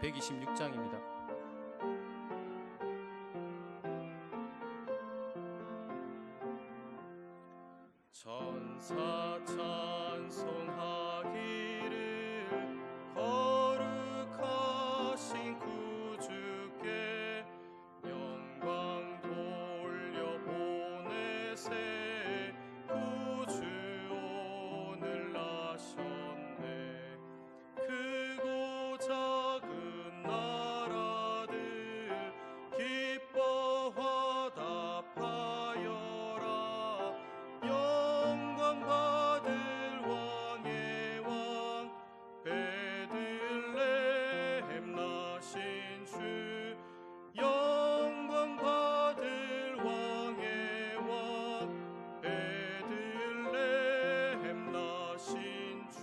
126장입니다. 천사 찬송하기를 거룩하신 구주께 영광 돌려보내세. 구주 오늘 나셨네. 크고 작은 나라들 기뻐 화답하여라. 영광 받을 왕의 왕 베들레헴 나신 주. 영광 받을 왕의 왕 베들레헴 나신 주.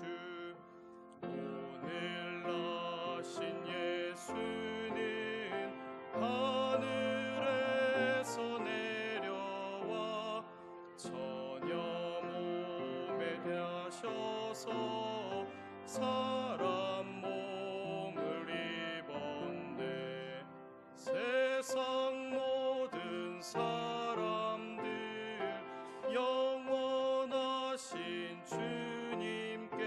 오늘 나신 예수는 하늘에서 내려와 처녀 몸에 대하셔서 사람 몸을 입었네. 세상 모든 사람들 영원하신 주님께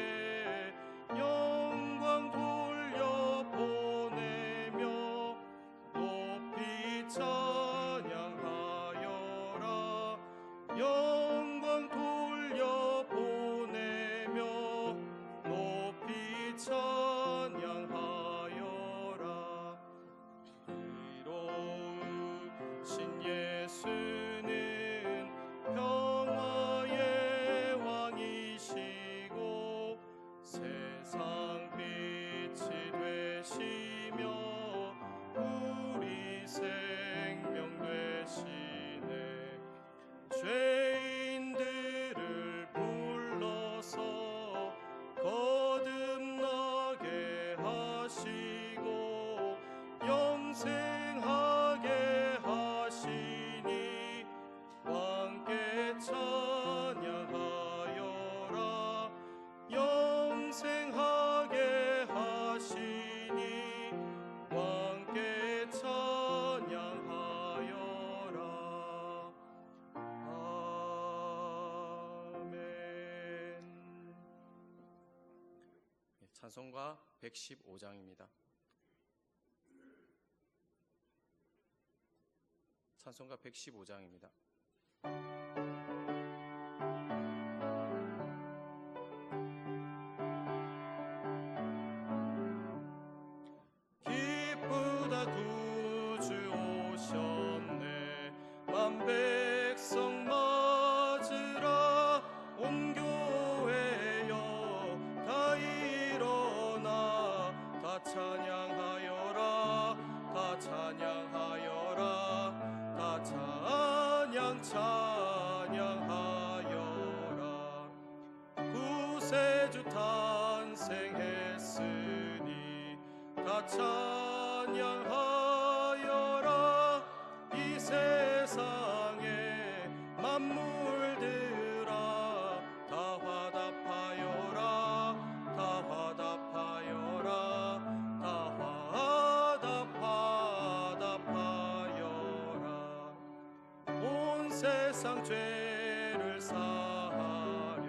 영광 돌려보내며 높이 찬양하여라. 영광 돌려보내며 높이 찬양하여라. 의로우신 예수는 평화의 왕이시고 세상 빛이 되시며 우리 생명 되시네. 죄인들을 불러서 거듭나게 하시고 영생하게 하시니 왕께 찬양하여라. 영생하게 하시니 왕께 찬양하여라. 아멘. 찬송가 115장입니다. 찬송가 115장입니다. 기쁘다 구주 오셨네. 만 백성 맞으라. 온 교회여 다 일어나 다 찬양하여라. 다 찬양하여라. 다 찬양하여라. 구세주 탄생했으니 다 찬양하여라. 이 세상에 만물들아 다 화답하여라. 다 화답하여라. 다 화답하여라. 온 세상 죄를 사하려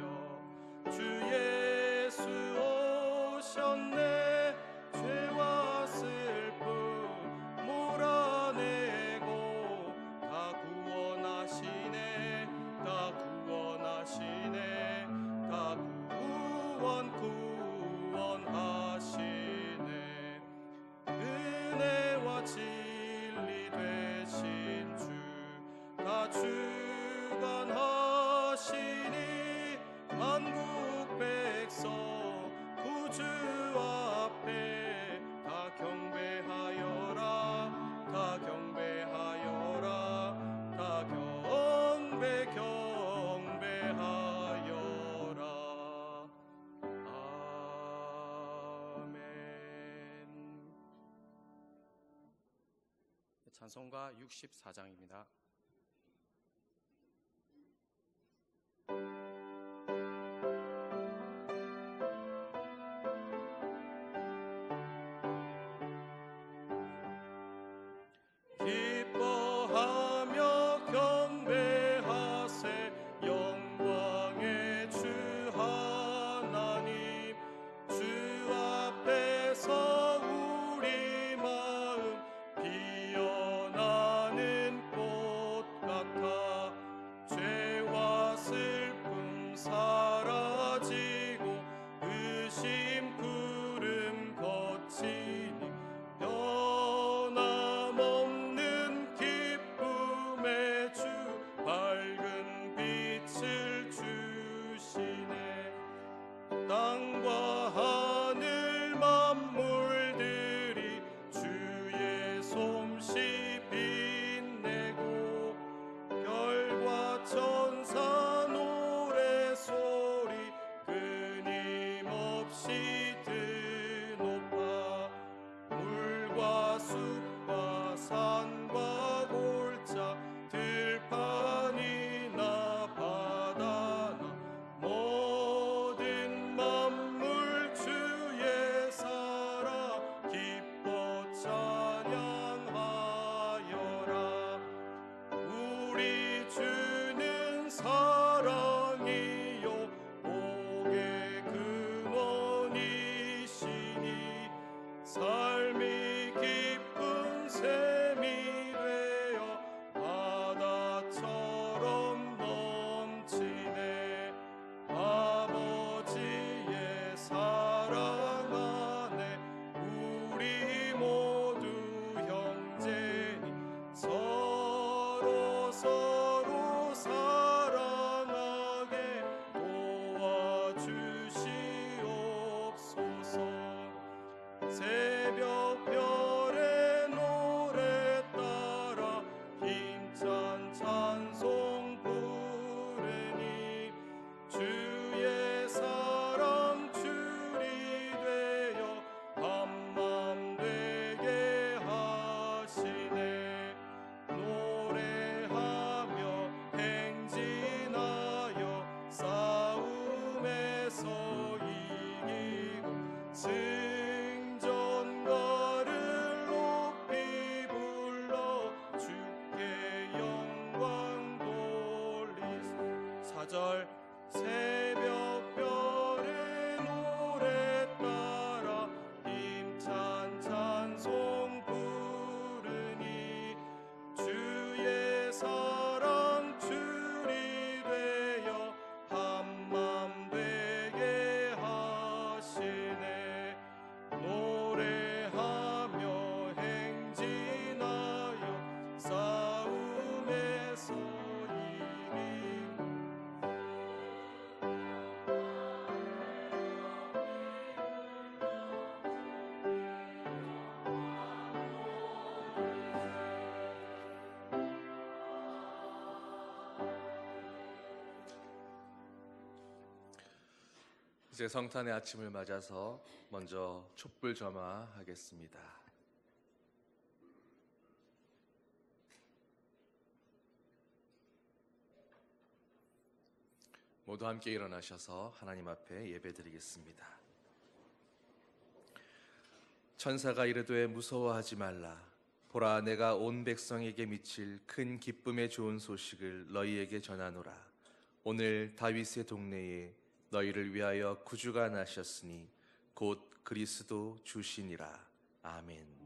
주 예수 오셨네. 죄와 슬픔 몰아내고 다 구원하시네. 다 구원하시네. 다 구원하시네. 은혜와 진리 되신 주 다 주관하시니 만국 백성 구주 앞에 다 경배하여라. 다 경배하여라. 다 경배하여라. 아멘. 찬송가 64장입니다. 승전가를 높이 불러 주께 영광 돌리세. 4절 새벽별의 노래 따라 힘찬 찬송 부르니 주의 사랑 줄이 되어 한맘 되게 하시네. 노래하며 행진하여 싸움에서 이기고. 이제 성탄의 아침을 맞아서 먼저 촛불 점화하겠습니다. 모두 함께 일어나셔서 하나님 앞에 예배드리겠습니다. 천사가 이르되 무서워하지 말라. 보라, 내가 온 백성에게 미칠 큰 기쁨의 좋은 소식을 너희에게 전하노라. 오늘 다윗의 동네에 너희를 위하여 구주가 나셨으니 곧 그리스도 주시니라. 아멘.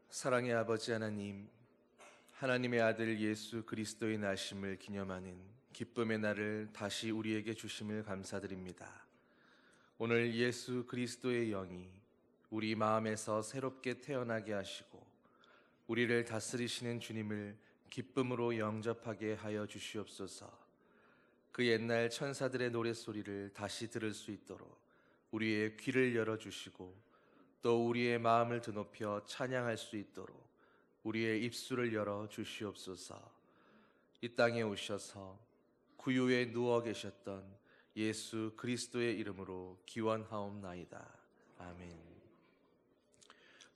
사랑의 아버지 하나님, 하나님의 아들 예수 그리스도의 나심을 기념하는 기쁨의 날을 다시 우리에게 주심을 감사드립니다. 오늘 예수 그리스도의 영이 우리 마음에서 새롭게 태어나게 하시고 우리를 다스리시는 주님을 기쁨으로 영접하게 하여 주시옵소서. 그 옛날 천사들의 노랫소리를 다시 들을 수 있도록 우리의 귀를 열어주시고 또 우리의 마음을 드높여 찬양할 수 있도록 우리의 입술을 열어 주시옵소서. 이 땅에 오셔서 구유에 누워 계셨던 예수 그리스도의 이름으로 기원하옵나이다. 아멘.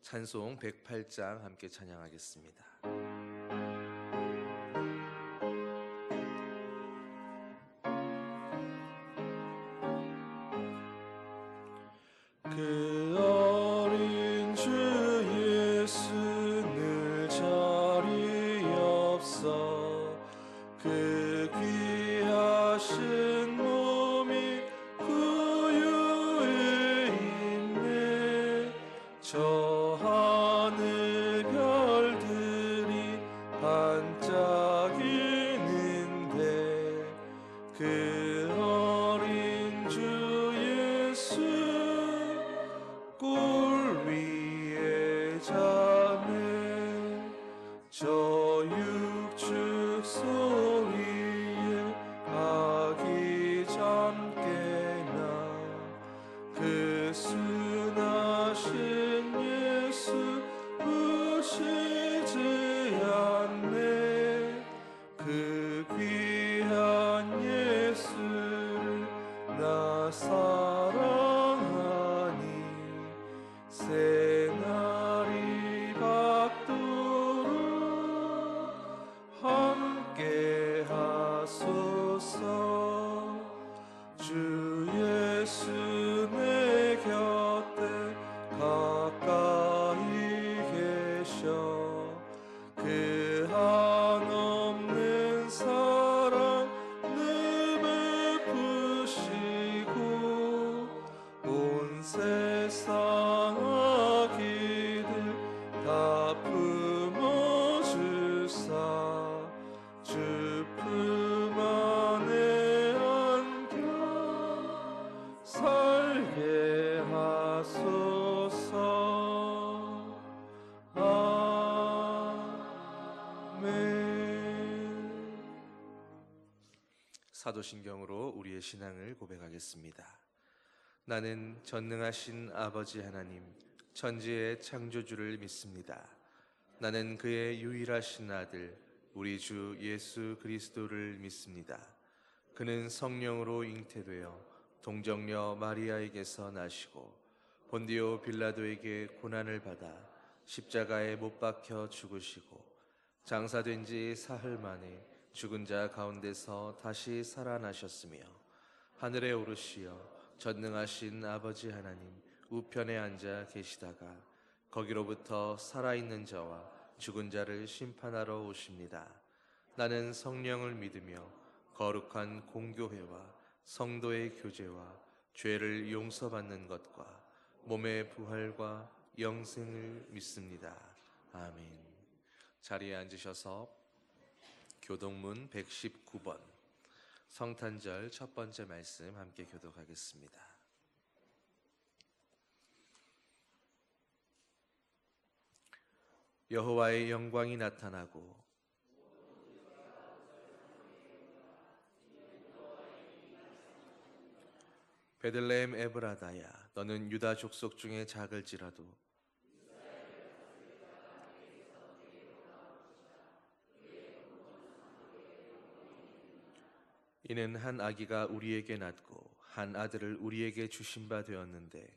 찬송 108장 함께 찬양하겠습니다. 그 어린 주 예수 늘 자리 없어 그 귀하신 몸이 구유에 있네. 저 하늘 별들이 반짝이는데 그 어린 주 예수 꿀 위에 자네. 저 육축 소리에 아기 잠깨나 그 순하신 예수 우시지 않네. 그 귀한 예수를 나 사랑하니 새날이 밝도록 함께 하소서. 주 예수 내 곁에 가까이 계셔 그 한없는 사랑 늘 베푸시고 온 세상 아기들 다 품어주사 주 품 안에 안겨 살게 하소서. 아멘. 사도신경으로 우리의 신앙을 고백하겠습니다. 나는 전능하신 아버지 하나님, 천지의 창조주를 믿습니다. 나는 그의 유일하신 아들, 우리 주 예수 그리스도를 믿습니다. 그는 성령으로 잉태되어 동정녀 마리아에게서 나시고 본디오 빌라도에게 고난을 받아 십자가에 못 박혀 죽으시고 장사된 지 사흘 만에 죽은 자 가운데서 다시 살아나셨으며 하늘에 오르시어 전능하신 아버지 하나님 우편에 앉아 계시다가 거기로부터 살아있는 자와 죽은 자를 심판하러 오십니다. 나는 성령을 믿으며 거룩한 공교회와 성도의 교제와 죄를 용서받는 것과 몸의 부활과 영생을 믿습니다. 아멘. 자리에 앉으셔서 교독문 119번 성탄절 첫 번째 말씀 함께 교독하겠습니다. 여호와의 영광이 나타나고 베들레헴 에브라다야, 너는 유다 족속 중에 작을지라도 이는 한 아기가 우리에게 낳고 한 아들을 우리에게 주신 바 되었는데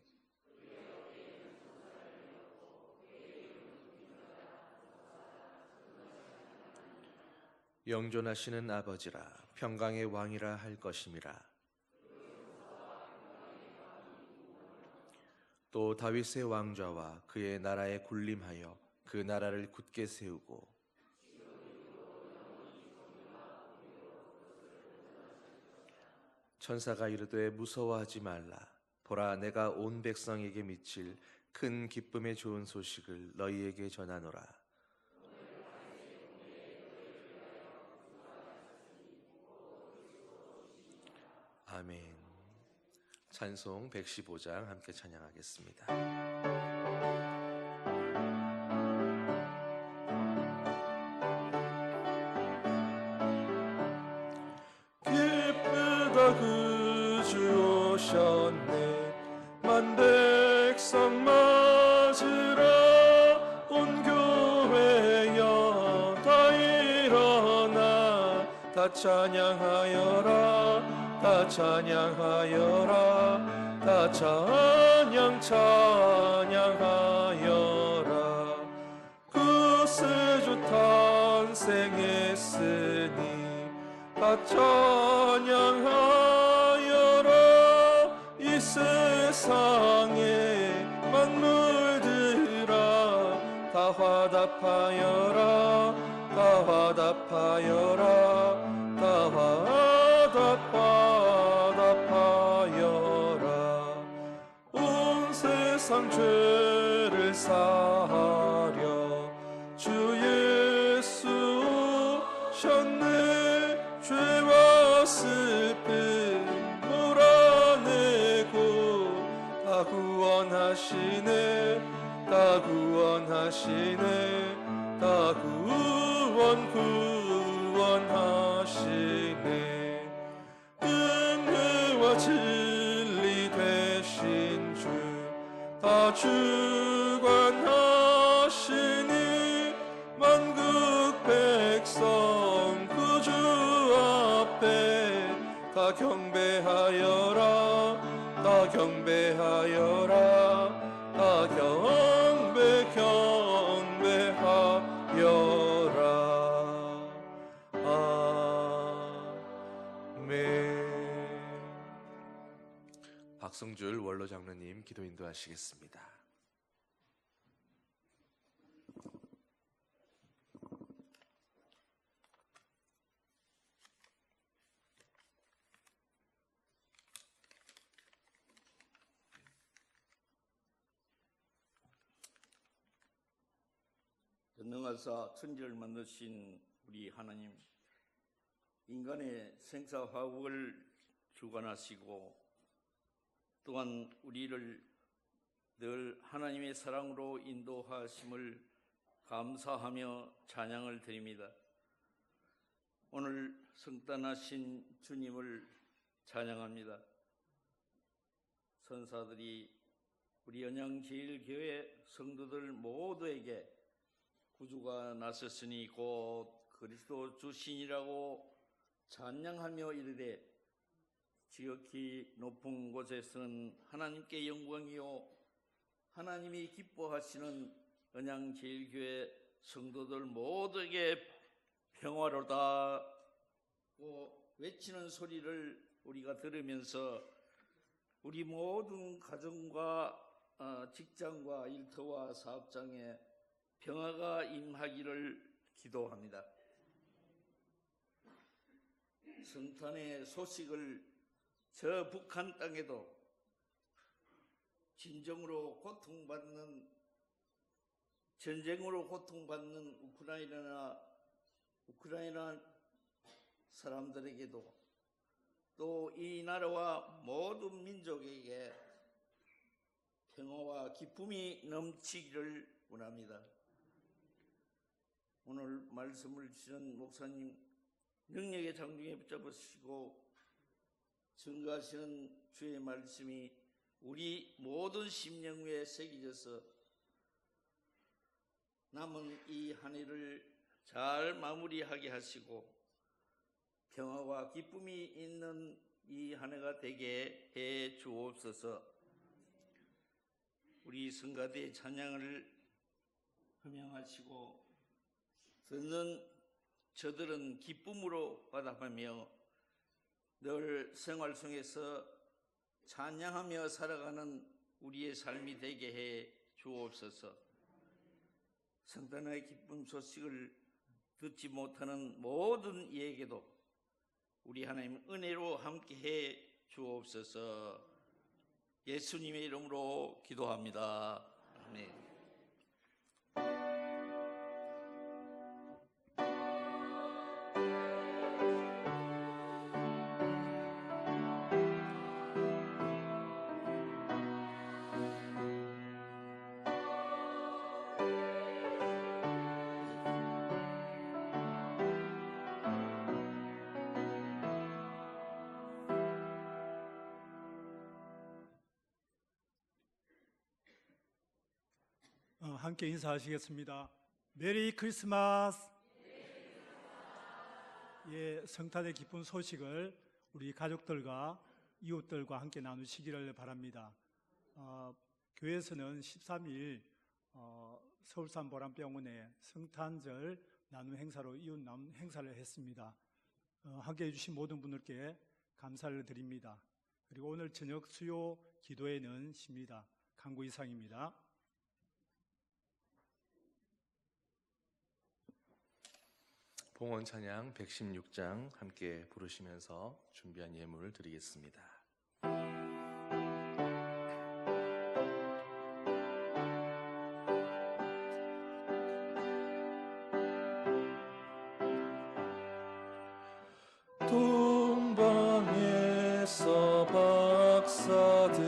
영존하시는 아버지라 평강의 왕이라 할 것임이라. 또 다윗의 왕좌와 그의 나라에 군림하여 그 나라를 굳게 세우고 천사가 이르되 무서워하지 말라. 보라, 내가 온 백성에게 미칠 큰 기쁨의 좋은 소식을 너희에게 전하노라. 아멘. 찬송 115장 함께 찬양하겠습니다. 기쁘다 그 주 오셨네. 만 백성 맞으라. 온 교회여 다 일어나. 다 찬양하여라. 다 찬양하여라. 다 찬양하여라. 구세주 탄생했으니 다 찬양하여라. 이 세상의 만물들아 다 화답하여라. 다 화답하여라. 다 화답하여라. 온 세상 죄를 사하려 주 예수 오셨네. 죄와 슬픔 몰아내고 다 구원하시네. 다 구원하시네. 다 구원하시네. 은혜와 진리 되신 주 다 주관하시니 만국 백성 구주 앞에 다 경배하여라. 다 경배하여라. 다 경배하여라. 아멘. 박성줄 원로 장로님 기도 인도하시겠습니다. 전능하사 천지를 만드신 우리 하나님, 인간의 생사화복을 주관하시고 또한 우리를 늘 하나님의 사랑으로 인도하심을 감사하며 찬양을 드립니다. 오늘 성탄하신 주님을 찬양합니다. 선사들이 우리 언양제일교회 성도들 모두에게 구주가 나섰으니 곧 그리스도 주신이라고 찬양하며 이르되 지극히 높은 곳에서는 하나님께 영광이요 하나님이 기뻐하시는 언양제일교회 성도들 모두에게 평화로다고 외치는 소리를 우리가 들으면서 우리 모든 가정과 직장과 일터와 사업장에 평화가 임하기를 기도합니다. 성탄의 소식을 저 북한 땅에도 전쟁으로 고통받는 우크라이나 사람들에게도 또 이 나라와 모든 민족에게 평화와 기쁨이 넘치기를 원합니다. 오늘 말씀을 주시는 목사님 능력의 장중에 붙잡으시고 증거하시는 주의 말씀이 우리 모든 심령 위에 새겨져서 남은 이 한 해를 잘 마무리하게 하시고 평화와 기쁨이 있는 이 한 해가 되게 해 주옵소서. 우리 성가대의 찬양을 흠양하시고 듣는 저들은 기쁨으로 받아가며 늘 생활 속에서 찬양하며 살아가는 우리의 삶이 되게 해 주옵소서. 성탄의 기쁜 소식을 듣지 못하는 모든 이에게도 우리 하나님 은혜로 함께 해 주옵소서. 예수님의 이름으로 기도합니다. 아멘. 함께 인사하시겠습니다. 메리 크리스마스. 예, 성탄의 기쁜 소식을 우리 가족들과 이웃들과 함께 나누시기를 바랍니다. 교회에서는 13일 서울산 보람병원에 성탄절 나눔 행사로 이웃 나눔 행사를 했습니다. 함께 해주신 모든 분들께 감사를 드립니다. 그리고 오늘 저녁 수요 기도회는 쉽니다. 강구 이상입니다. 봉헌 찬양 116장 함께 부르시면서 준비한 예물을 드리겠습니다. 동방에서 박사들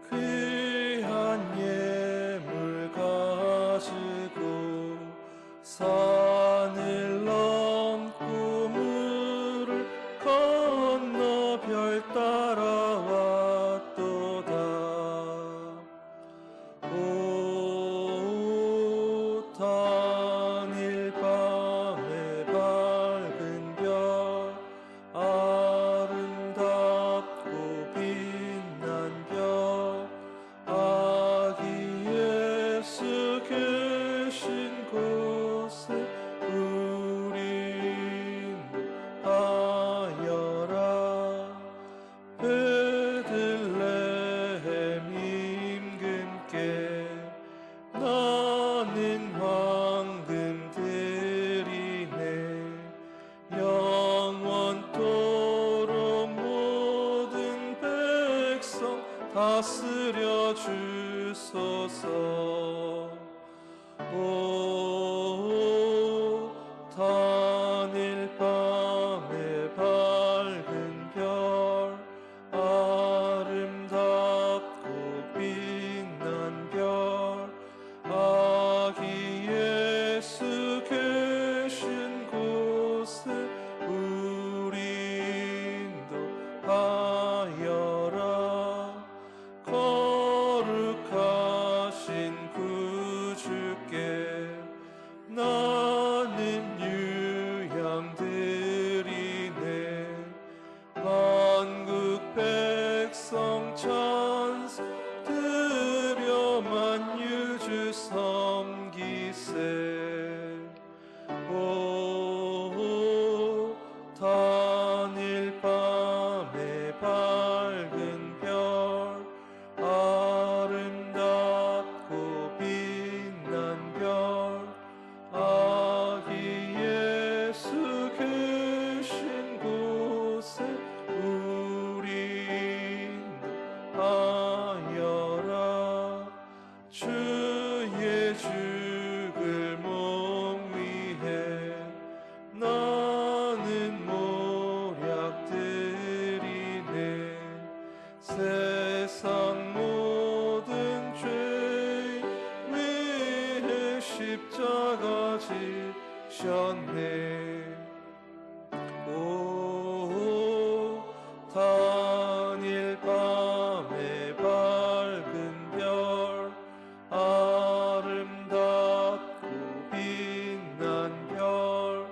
귀한 예물 가지고 산을 넘고 물을 건너 별 따라왔도다. 오 단일 밤의 밝은 별 아름답고 빛난 별 아기 예수 계신 곳에 우린 하여라. 베들레헴 임금께 나는 황금들이네. 영원토록 모든 백성 다스려 주소서. 오 단일 밤의 밝은 별 아름답고 빛난 별 아기 예수 계신 곳에 우린도 하여라. 죽을 몸 위해 나는 모략드리네. 세상 모든 죄 위해 십자가 지셨네. 오 단일 밤의 밝은 별, 아름답고 빛난 별,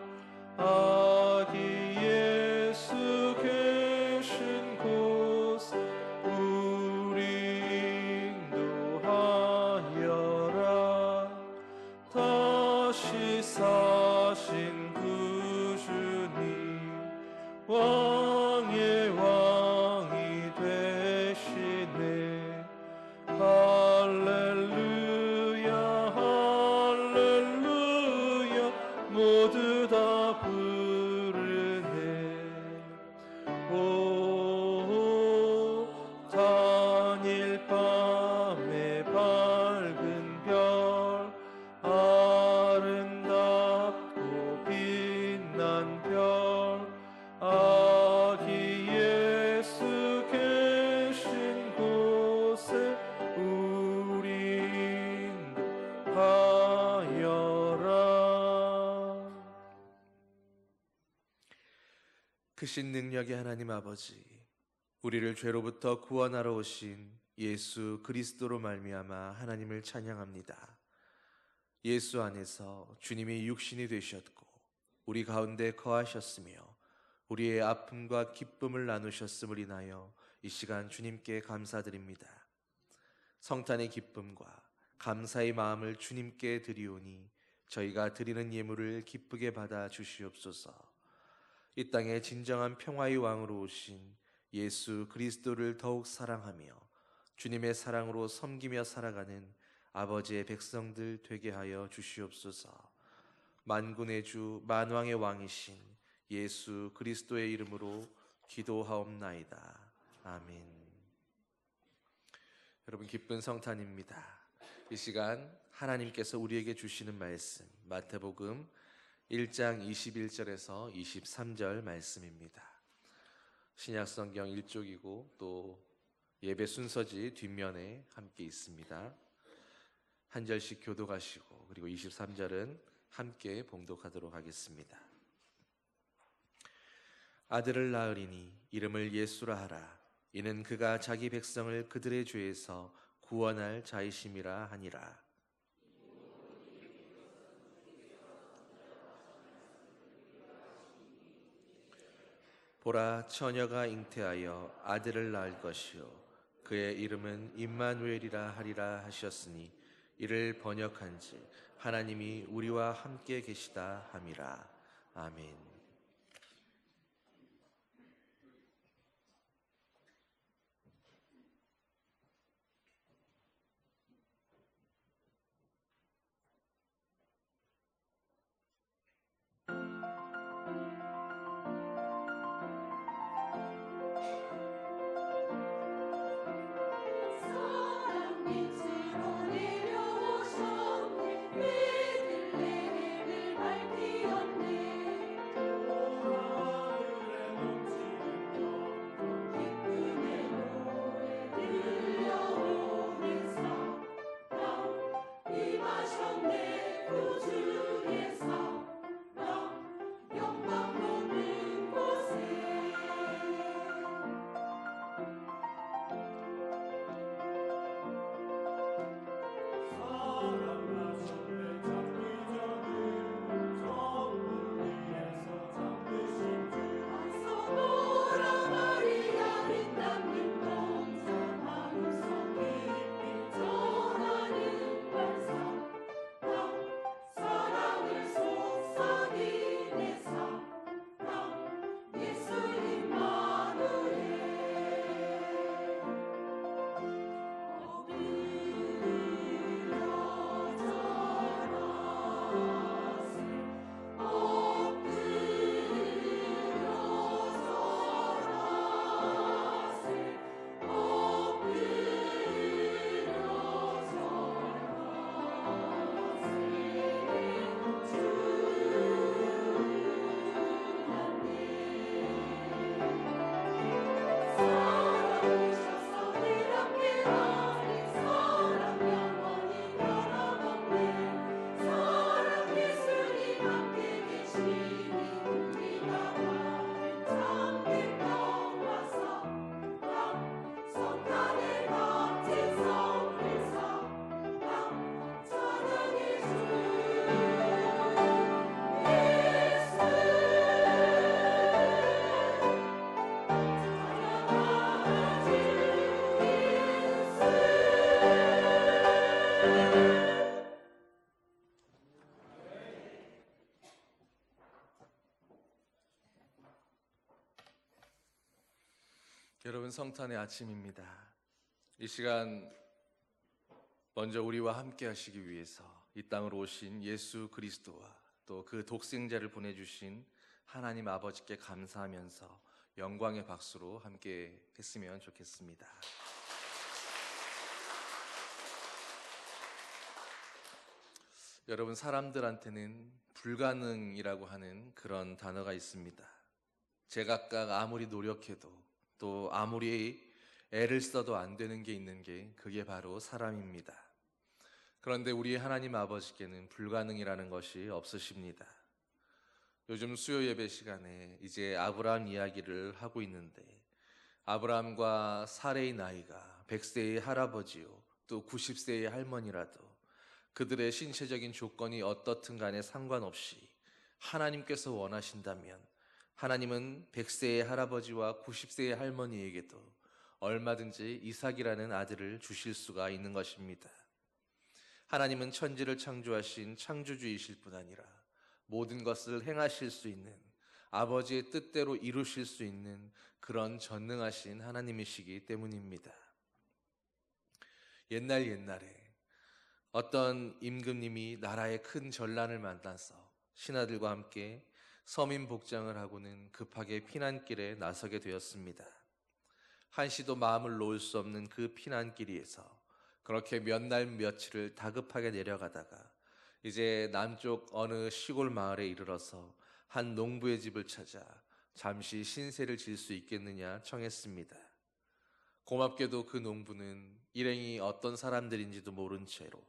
아기 예수 계신 곳 우리 인도하여라. 다시 사신 구주님 왕의 왕이 되시네. 할렐루야 할렐루야 모두 다 부르네. 오 단일 밤의 밝은 별, 아름답고 빛난 별, 아기 예수 계신 곳에 우리 인도하여라. 크신 능력의 하나님 아버지, 우리를 죄로부터 구원하러 오신 예수 그리스도로 말미암아 하나님을 찬양합니다. 예수 안에서 주님이 육신이 되셨고 우리 가운데 거하셨으며 우리의 아픔과 기쁨을 나누셨음을 인하여 이 시간 주님께 감사드립니다. 성탄의 기쁨과 감사의 마음을 주님께 드리오니 저희가 드리는 예물을 기쁘게 받아 주시옵소서. 이 땅에 진정한 평화의 왕으로 오신 예수 그리스도를 더욱 사랑하며 주님의 사랑으로 섬기며 살아가는 아버지의 백성들 되게 하여 주시옵소서. 만군의 주 만왕의 왕이신 예수 그리스도의 이름으로 기도하옵나이다. 아멘. 여러분, 기쁜 성탄입니다. 이 시간 하나님께서 우리에게 주시는 말씀, 마태복음 1장 21절에서 23절 말씀입니다. 신약성경 1쪽이고 또 예배 순서지 뒷면에 함께 있습니다. 한 절씩 교독하시고 그리고 23절은 함께 봉독하도록 하겠습니다. 아들을 낳으리니 이름을 예수라 하라. 이는 그가 자기 백성을 그들의 죄에서 구원할 자이심이라 하니라. 보라, 처녀가 잉태하여 아들을 낳을 것이요 그의 이름은 임마누엘이라 하리라 하셨으니 이를 번역한지 하나님이 우리와 함께 계시다 함이라. 아멘. 여러분, 성탄의 아침입니다. 이 시간 먼저 우리와 함께 하시기 위해서 이 땅으로 오신 예수 그리스도와 또 그 독생자를 보내주신 하나님 아버지께 감사하면서 영광의 박수로 함께 했으면 좋겠습니다. 여러분, 사람들한테는 불가능이라고 하는 그런 단어가 있습니다. 제각각 아무리 노력해도 또 아무리 애를 써도 안 되는 게 있는 게 그게 바로 사람입니다. 그런데 우리 하나님 아버지께는 불가능이라는 것이 없으십니다. 요즘 수요 예배 시간에 이제 아브라함 이야기를 하고 있는데, 아브라함과 사레의 나이가 100세의 할아버지요 또 90세의 할머니라도 그들의 신체적인 조건이 어떻든 간에 상관없이 하나님께서 원하신다면 하나님은 100세의 할아버지와 90세의 할머니에게도 얼마든지 이삭이라는 아들을 주실 수가 있는 것입니다. 하나님은 천지를 창조하신 창조주이실 뿐 아니라 모든 것을 행하실 수 있는, 아버지의 뜻대로 이루실 수 있는 그런 전능하신 하나님이시기 때문입니다. 옛날에 어떤 임금님이 나라의 큰 전란을 만나서 신하들과 함께 서민 복장을 하고는 급하게 피난길에 나서게 되었습니다. 한시도 마음을 놓을 수 없는 그 피난길에서 그렇게 몇 날 며칠을 다급하게 내려가다가 이제 남쪽 어느 시골 마을에 이르러서 한 농부의 집을 찾아 잠시 신세를 질 수 있겠느냐 청했습니다. 고맙게도 그 농부는 일행이 어떤 사람들인지도 모른 채로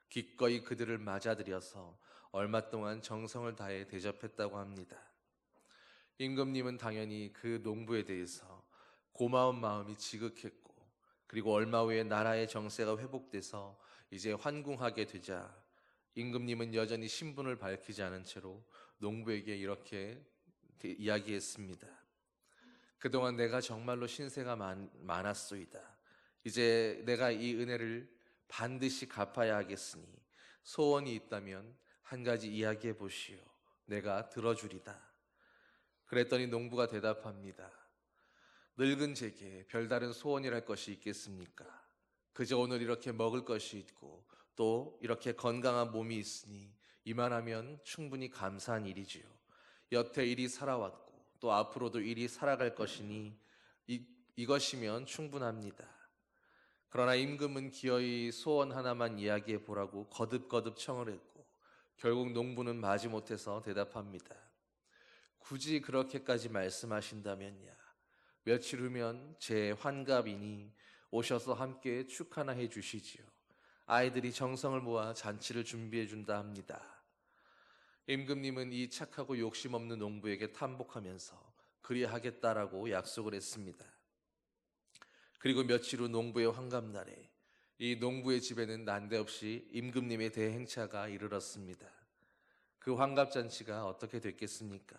기꺼이 그들을 맞아들여서 얼마 동안 정성을 다해 대접했다고 합니다. 임금님은 당연히 그 농부에 대해서 고마운 마음이 지극했고, 그리고 얼마 후에 나라의 정세가 회복돼서 이제 환궁하게 되자 임금님은 여전히 신분을 밝히지 않은 채로 농부에게 이렇게 이야기했습니다. 그동안 내가 정말로 신세가 많았소이다. 이제 내가 이 은혜를 반드시 갚아야 하겠으니 소원이 있다면 한 가지 이야기해 보시오. 내가 들어주리다. 그랬더니 농부가 대답합니다. 늙은 제게 별다른 소원이랄 것이 있겠습니까? 그저 오늘 이렇게 먹을 것이 있고 또 이렇게 건강한 몸이 있으니 이만하면 충분히 감사한 일이지요. 여태 이리 살아왔고 또 앞으로도 이리 살아갈 것이니 이것이면 충분합니다. 그러나 임금은 기어이 소원 하나만 이야기해 보라고 거듭거듭 청을 했고 결국 농부는 마지못해서 대답합니다. 굳이 그렇게까지 말씀하신다면야 며칠 후면 제 환갑이니 오셔서 함께 축하나 해 주시지요. 아이들이 정성을 모아 잔치를 준비해 준다 합니다. 임금님은 이 착하고 욕심 없는 농부에게 탐복하면서 그리하겠다라고 약속을 했습니다. 그리고 며칠 후 농부의 환갑날에 이 농부의 집에는 난데없이 임금님의 대행차가 이르렀습니다. 그 환갑잔치가 어떻게 됐겠습니까?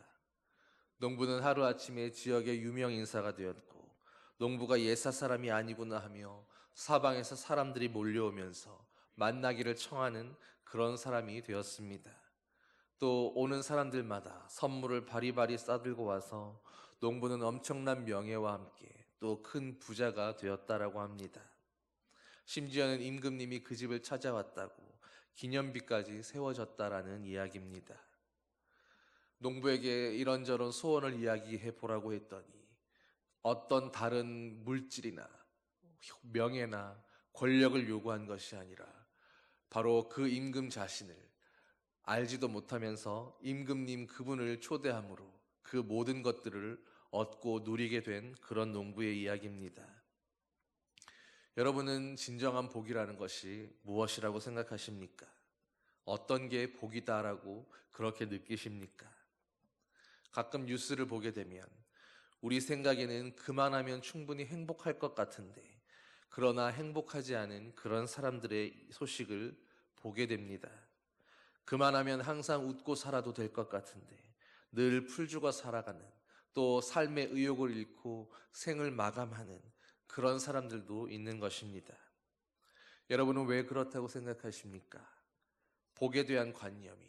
농부는 하루아침에 지역의 유명 인사가 되었고 농부가 예사 사람이 아니구나 하며 사방에서 사람들이 몰려오면서 만나기를 청하는 그런 사람이 되었습니다. 또 오는 사람들마다 선물을 바리바리 싸들고 와서 농부는 엄청난 명예와 함께 또 큰 부자가 되었다라고 합니다. 심지어는 임금님이 그 집을 찾아왔다고 기념비까지 세워졌다라는 이야기입니다. 농부에게 이런저런 소원을 이야기해 보라고 했더니 어떤 다른 물질이나 명예나 권력을 요구한 것이 아니라 바로 그 임금 자신을 알지도 못하면서 임금님 그분을 초대함으로 그 모든 것들을 얻고 누리게 된 그런 농부의 이야기입니다. 여러분은 진정한 복이라는 것이 무엇이라고 생각하십니까? 어떤 게 복이다라고 그렇게 느끼십니까? 가끔 뉴스를 보게 되면 우리 생각에는 그만하면 충분히 행복할 것 같은데 그러나 행복하지 않은 그런 사람들의 소식을 보게 됩니다. 그만하면 항상 웃고 살아도 될 것 같은데 늘 풀죽어 살아가는, 또 삶의 의욕을 잃고 생을 마감하는 그런 사람들도 있는 것입니다. 여러분은 왜 그렇다고 생각하십니까? 복에 대한 관념이,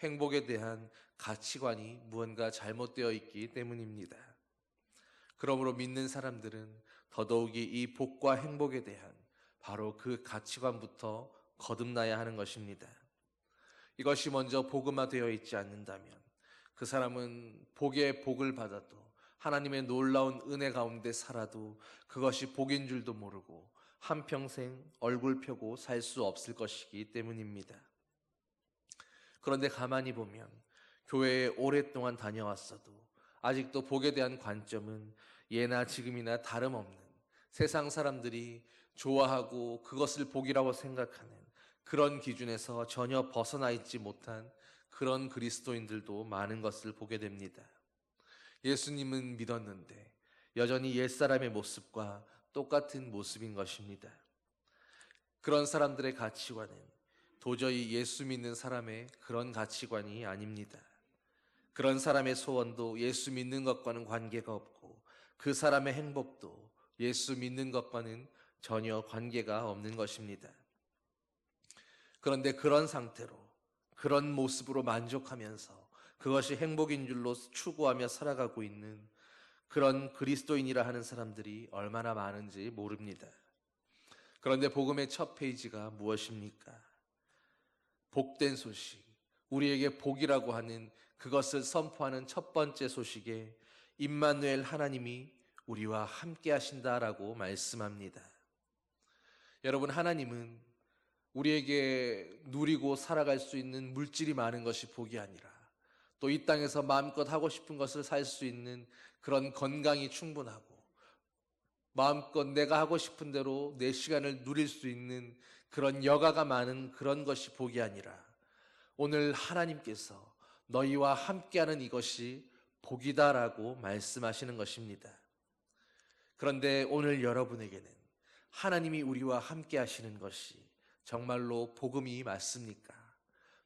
행복에 대한 가치관이 무언가 잘못되어 있기 때문입니다. 그러므로 믿는 사람들은 더더욱이 이 복과 행복에 대한 바로 그 가치관부터 거듭나야 하는 것입니다. 이것이 먼저 복음화되어 있지 않는다면 그 사람은 복의 복을 받아도 하나님의 놀라운 은혜 가운데 살아도 그것이 복인 줄도 모르고 한평생 얼굴 펴고 살 수 없을 것이기 때문입니다. 그런데 가만히 보면 교회에 오랫동안 다녀왔어도 아직도 복에 대한 관점은 예나 지금이나 다름없는 세상 사람들이 좋아하고 그것을 복이라고 생각하는 그런 기준에서 전혀 벗어나 있지 못한 그런 그리스도인들도 많은 것을 보게 됩니다. 예수님은 믿었는데 여전히 옛사람의 모습과 똑같은 모습인 것입니다. 그런 사람들의 가치관은 도저히 예수 믿는 사람의 그런 가치관이 아닙니다. 그런 사람의 소원도 예수 믿는 것과는 관계가 없고 그 사람의 행복도 예수 믿는 것과는 전혀 관계가 없는 것입니다. 그런데 그런 상태로 그런 모습으로 만족하면서 그것이 행복인 줄로 추구하며 살아가고 있는 그런 그리스도인이라 하는 사람들이 얼마나 많은지 모릅니다. 그런데 복음의 첫 페이지가 무엇입니까? 복된 소식, 우리에게 복이라고 하는 그것을 선포하는 첫 번째 소식에 임마누엘 하나님이 우리와 함께 하신다라고 말씀합니다. 여러분, 하나님은 우리에게 누리고 살아갈 수 있는 물질이 많은 것이 복이 아니라 또 이 땅에서 마음껏 하고 싶은 것을 살 수 있는 그런 건강이 충분하고 마음껏 내가 하고 싶은 대로 내 시간을 누릴 수 있는 그런 여가가 많은 그런 것이 복이 아니라 오늘 하나님께서 너희와 함께하는 이것이 복이다라고 말씀하시는 것입니다. 그런데 오늘 여러분에게는 하나님이 우리와 함께 하시는 것이 정말로 복음이 맞습니까?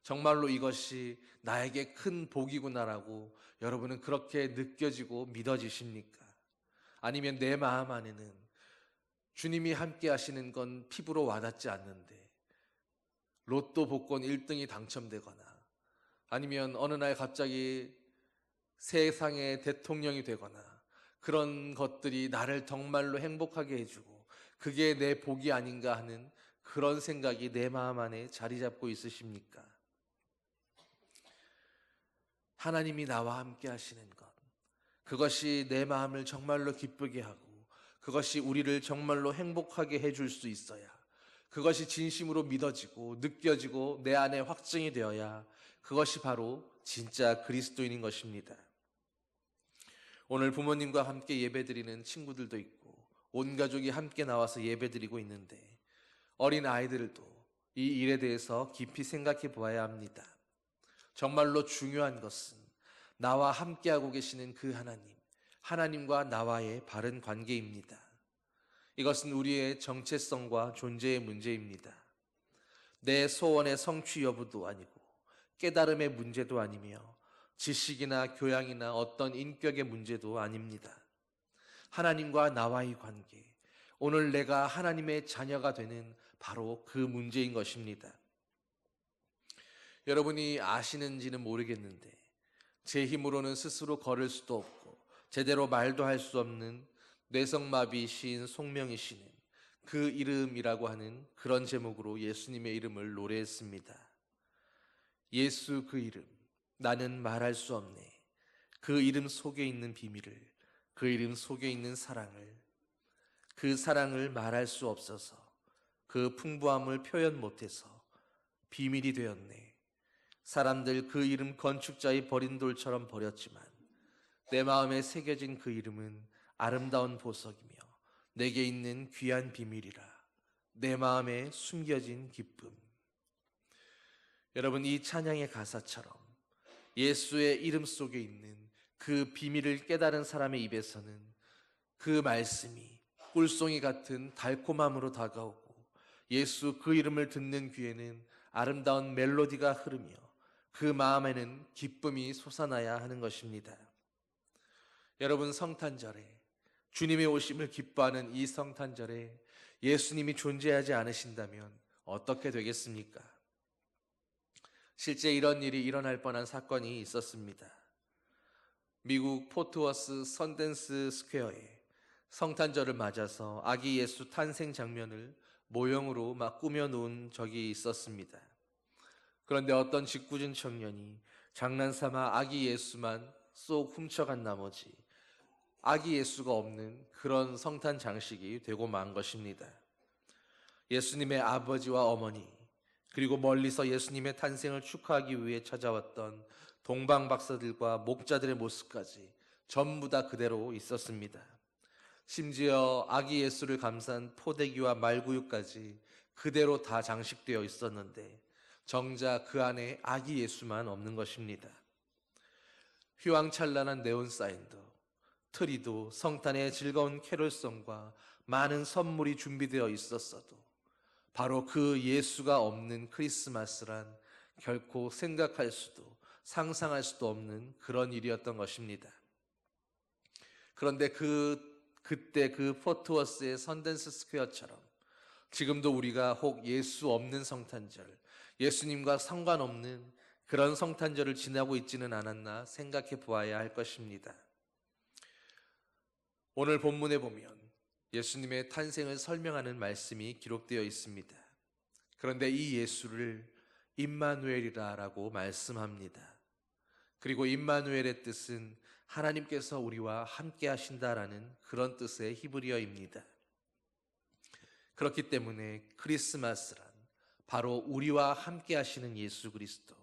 정말로 이것이 나에게 큰 복이구나라고 여러분은 그렇게 느껴지고 믿어지십니까? 아니면 내 마음 안에는 주님이 함께 하시는 건 피부로 와닿지 않는데 로또 복권 1등이 당첨되거나 아니면 어느 날 갑자기 세상의 대통령이 되거나 그런 것들이 나를 정말로 행복하게 해주고 그게 내 복이 아닌가 하는 그런 생각이 내 마음 안에 자리 잡고 있으십니까? 하나님이 나와 함께 하시는 것, 그것이 내 마음을 정말로 기쁘게 하고 그것이 우리를 정말로 행복하게 해줄 수 있어야, 그것이 진심으로 믿어지고 느껴지고 내 안에 확증이 되어야 그것이 바로 진짜 그리스도인인 것입니다. 오늘 부모님과 함께 예배드리는 친구들도 있고 온 가족이 함께 나와서 예배드리고 있는데 어린 아이들도 이 일에 대해서 깊이 생각해 보아야 합니다. 정말로 중요한 것은 나와 함께하고 계시는 그 하나님과 나와의 바른 관계입니다. 이것은 우리의 정체성과 존재의 문제입니다. 내 소원의 성취 여부도 아니고 깨달음의 문제도 아니며 지식이나 교양이나 어떤 인격의 문제도 아닙니다. 하나님과 나와의 관계, 오늘 내가 하나님의 자녀가 되는 바로 그 문제인 것입니다. 여러분이 아시는지는 모르겠는데 제 힘으로는 스스로 걸을 수도 없고 제대로 말도 할 수 없는 뇌성마비 시인 송명희 씨는 그 이름이라고 하는 그런 제목으로 예수님의 이름을 노래했습니다. 예수 그 이름, 나는 말할 수 없네. 그 이름 속에 있는 비밀을, 그 이름 속에 있는 사랑을, 그 사랑을 말할 수 없어서 그 풍부함을 표현 못해서 비밀이 되었네. 사람들 그 이름 건축자의 버린 돌처럼 버렸지만 내 마음에 새겨진 그 이름은 아름다운 보석이며 내게 있는 귀한 비밀이라. 내 마음에 숨겨진 기쁨. 여러분, 이 찬양의 가사처럼 예수의 이름 속에 있는 그 비밀을 깨달은 사람의 입에서는 그 말씀이 꿀송이 같은 달콤함으로 다가오고 예수 그 이름을 듣는 귀에는 아름다운 멜로디가 흐르며 그 마음에는 기쁨이 솟아나야 하는 것입니다. 여러분, 성탄절에 주님의 오심을 기뻐하는 이 성탄절에 예수님이 존재하지 않으신다면 어떻게 되겠습니까? 실제 이런 일이 일어날 뻔한 사건이 있었습니다. 미국 포트워스 선댄스 스퀘어에 성탄절을 맞아서 아기 예수 탄생 장면을 모형으로 막 꾸며놓은 적이 있었습니다. 그런데 어떤 짓궂은 청년이 장난삼아 아기 예수만 쏙 훔쳐간 나머지 아기 예수가 없는 그런 성탄 장식이 되고 만 것입니다. 예수님의 아버지와 어머니, 그리고 멀리서 예수님의 탄생을 축하하기 위해 찾아왔던 동방 박사들과 목자들의 모습까지 전부 다 그대로 있었습니다. 심지어 아기 예수를 감싼 포대기와 말구유까지 그대로 다 장식되어 있었는데 정작 그 안에 아기 예수만 없는 것입니다. 휘황찬란한 네온사인도, 트리도, 성탄의 즐거운 캐롤송과 많은 선물이 준비되어 있었어도 바로 그 예수가 없는 크리스마스란 결코 생각할 수도 상상할 수도 없는 그런 일이었던 것입니다. 그런데 그때 그 포트워스의 선댄스 스퀘어처럼 지금도 우리가 혹 예수 없는 성탄절, 예수님과 상관없는 그런 성탄절을 지나고 있지는 않았나 생각해 보아야 할 것입니다. 오늘 본문에 보면 예수님의 탄생을 설명하는 말씀이 기록되어 있습니다. 그런데 이 예수를 임마누엘이라고 말씀합니다. 그리고 임마누엘의 뜻은 하나님께서 우리와 함께 하신다라는 그런 뜻의 히브리어입니다. 그렇기 때문에 크리스마스란 바로 우리와 함께 하시는 예수 그리스도,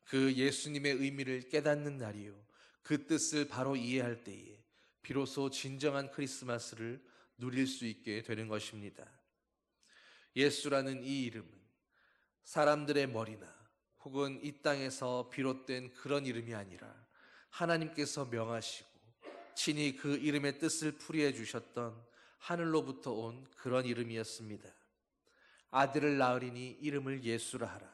그 예수님의 의미를 깨닫는 날이요, 그 뜻을 바로 이해할 때에 비로소 진정한 크리스마스를 누릴 수 있게 되는 것입니다. 예수라는 이 이름은 사람들의 머리나 혹은 이 땅에서 비롯된 그런 이름이 아니라 하나님께서 명하시고 친히 그 이름의 뜻을 풀이해 주셨던 하늘로부터 온 그런 이름이었습니다. 아들을 낳으리니 이름을 예수라 하라.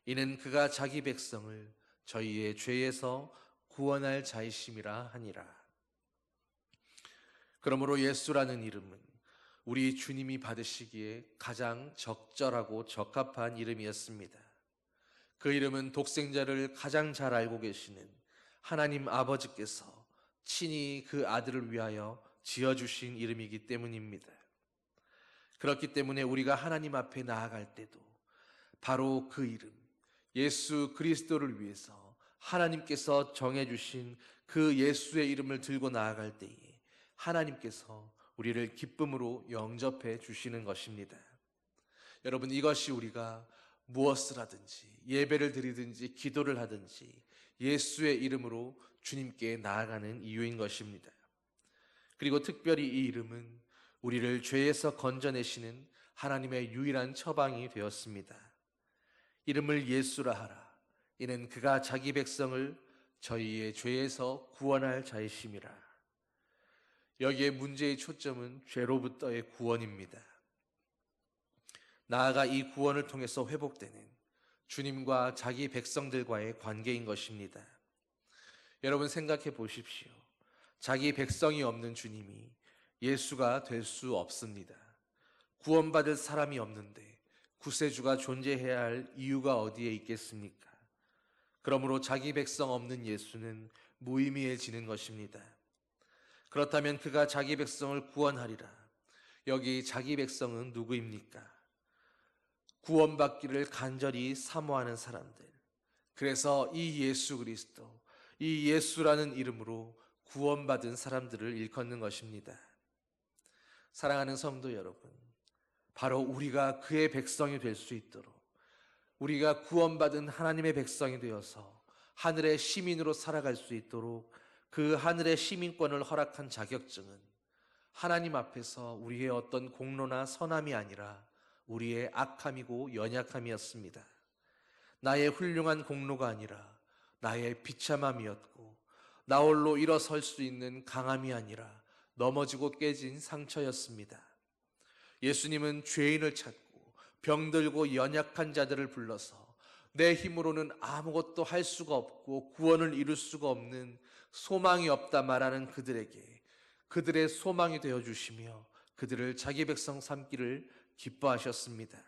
이는 그가 자기 백성을 저희의 죄에서 구원할 자이심이라 하니라. 그러므로 예수라는 이름은 우리 주님이 받으시기에 가장 적절하고 적합한 이름이었습니다. 그 이름은 독생자를 가장 잘 알고 계시는 하나님 아버지께서 친히 그 아들을 위하여 지어주신 이름이기 때문입니다. 그렇기 때문에 우리가 하나님 앞에 나아갈 때도 바로 그 이름, 예수 그리스도를 위해서 하나님께서 정해주신 그 예수의 이름을 들고 나아갈 때에 하나님께서 우리를 기쁨으로 영접해 주시는 것입니다. 여러분, 이것이 우리가 무엇을 하든지 예배를 드리든지 기도를 하든지 예수의 이름으로 주님께 나아가는 이유인 것입니다. 그리고 특별히 이 이름은 우리를 죄에서 건져내시는 하나님의 유일한 처방이 되었습니다. 이름을 예수라 하라. 이는 그가 자기 백성을 저희의 죄에서 구원할 자이심이라. 여기에 문제의 초점은 죄로부터의 구원입니다. 나아가 이 구원을 통해서 회복되는 주님과 자기 백성들과의 관계인 것입니다. 여러분, 생각해 보십시오. 자기 백성이 없는 주님이 예수가 될 수 없습니다. 구원받을 사람이 없는데 구세주가 존재해야 할 이유가 어디에 있겠습니까? 그러므로 자기 백성 없는 예수는 무의미해지는 것입니다. 그렇다면 그가 자기 백성을 구원하리라. 여기 자기 백성은 누구입니까? 구원받기를 간절히 사모하는 사람들. 그래서 이 예수 그리스도, 이 예수라는 이름으로 구원받은 사람들을 일컫는 것입니다. 사랑하는 성도 여러분, 바로 우리가 그의 백성이 될 수 있도록, 우리가 구원받은 하나님의 백성이 되어서 하늘의 시민으로 살아갈 수 있도록 그 하늘의 시민권을 허락한 자격증은 하나님 앞에서 우리의 어떤 공로나 선함이 아니라 우리의 악함이고 연약함이었습니다. 나의 훌륭한 공로가 아니라 나의 비참함이었고, 나홀로 일어설 수 있는 강함이 아니라 넘어지고 깨진 상처였습니다. 예수님은 죄인을 찾고 병들고 연약한 자들을 불러서 내 힘으로는 아무것도 할 수가 없고 구원을 이룰 수가 없는 소망이 없다 말하는 그들에게 그들의 소망이 되어주시며 그들을 자기 백성 삼기를 기뻐하셨습니다.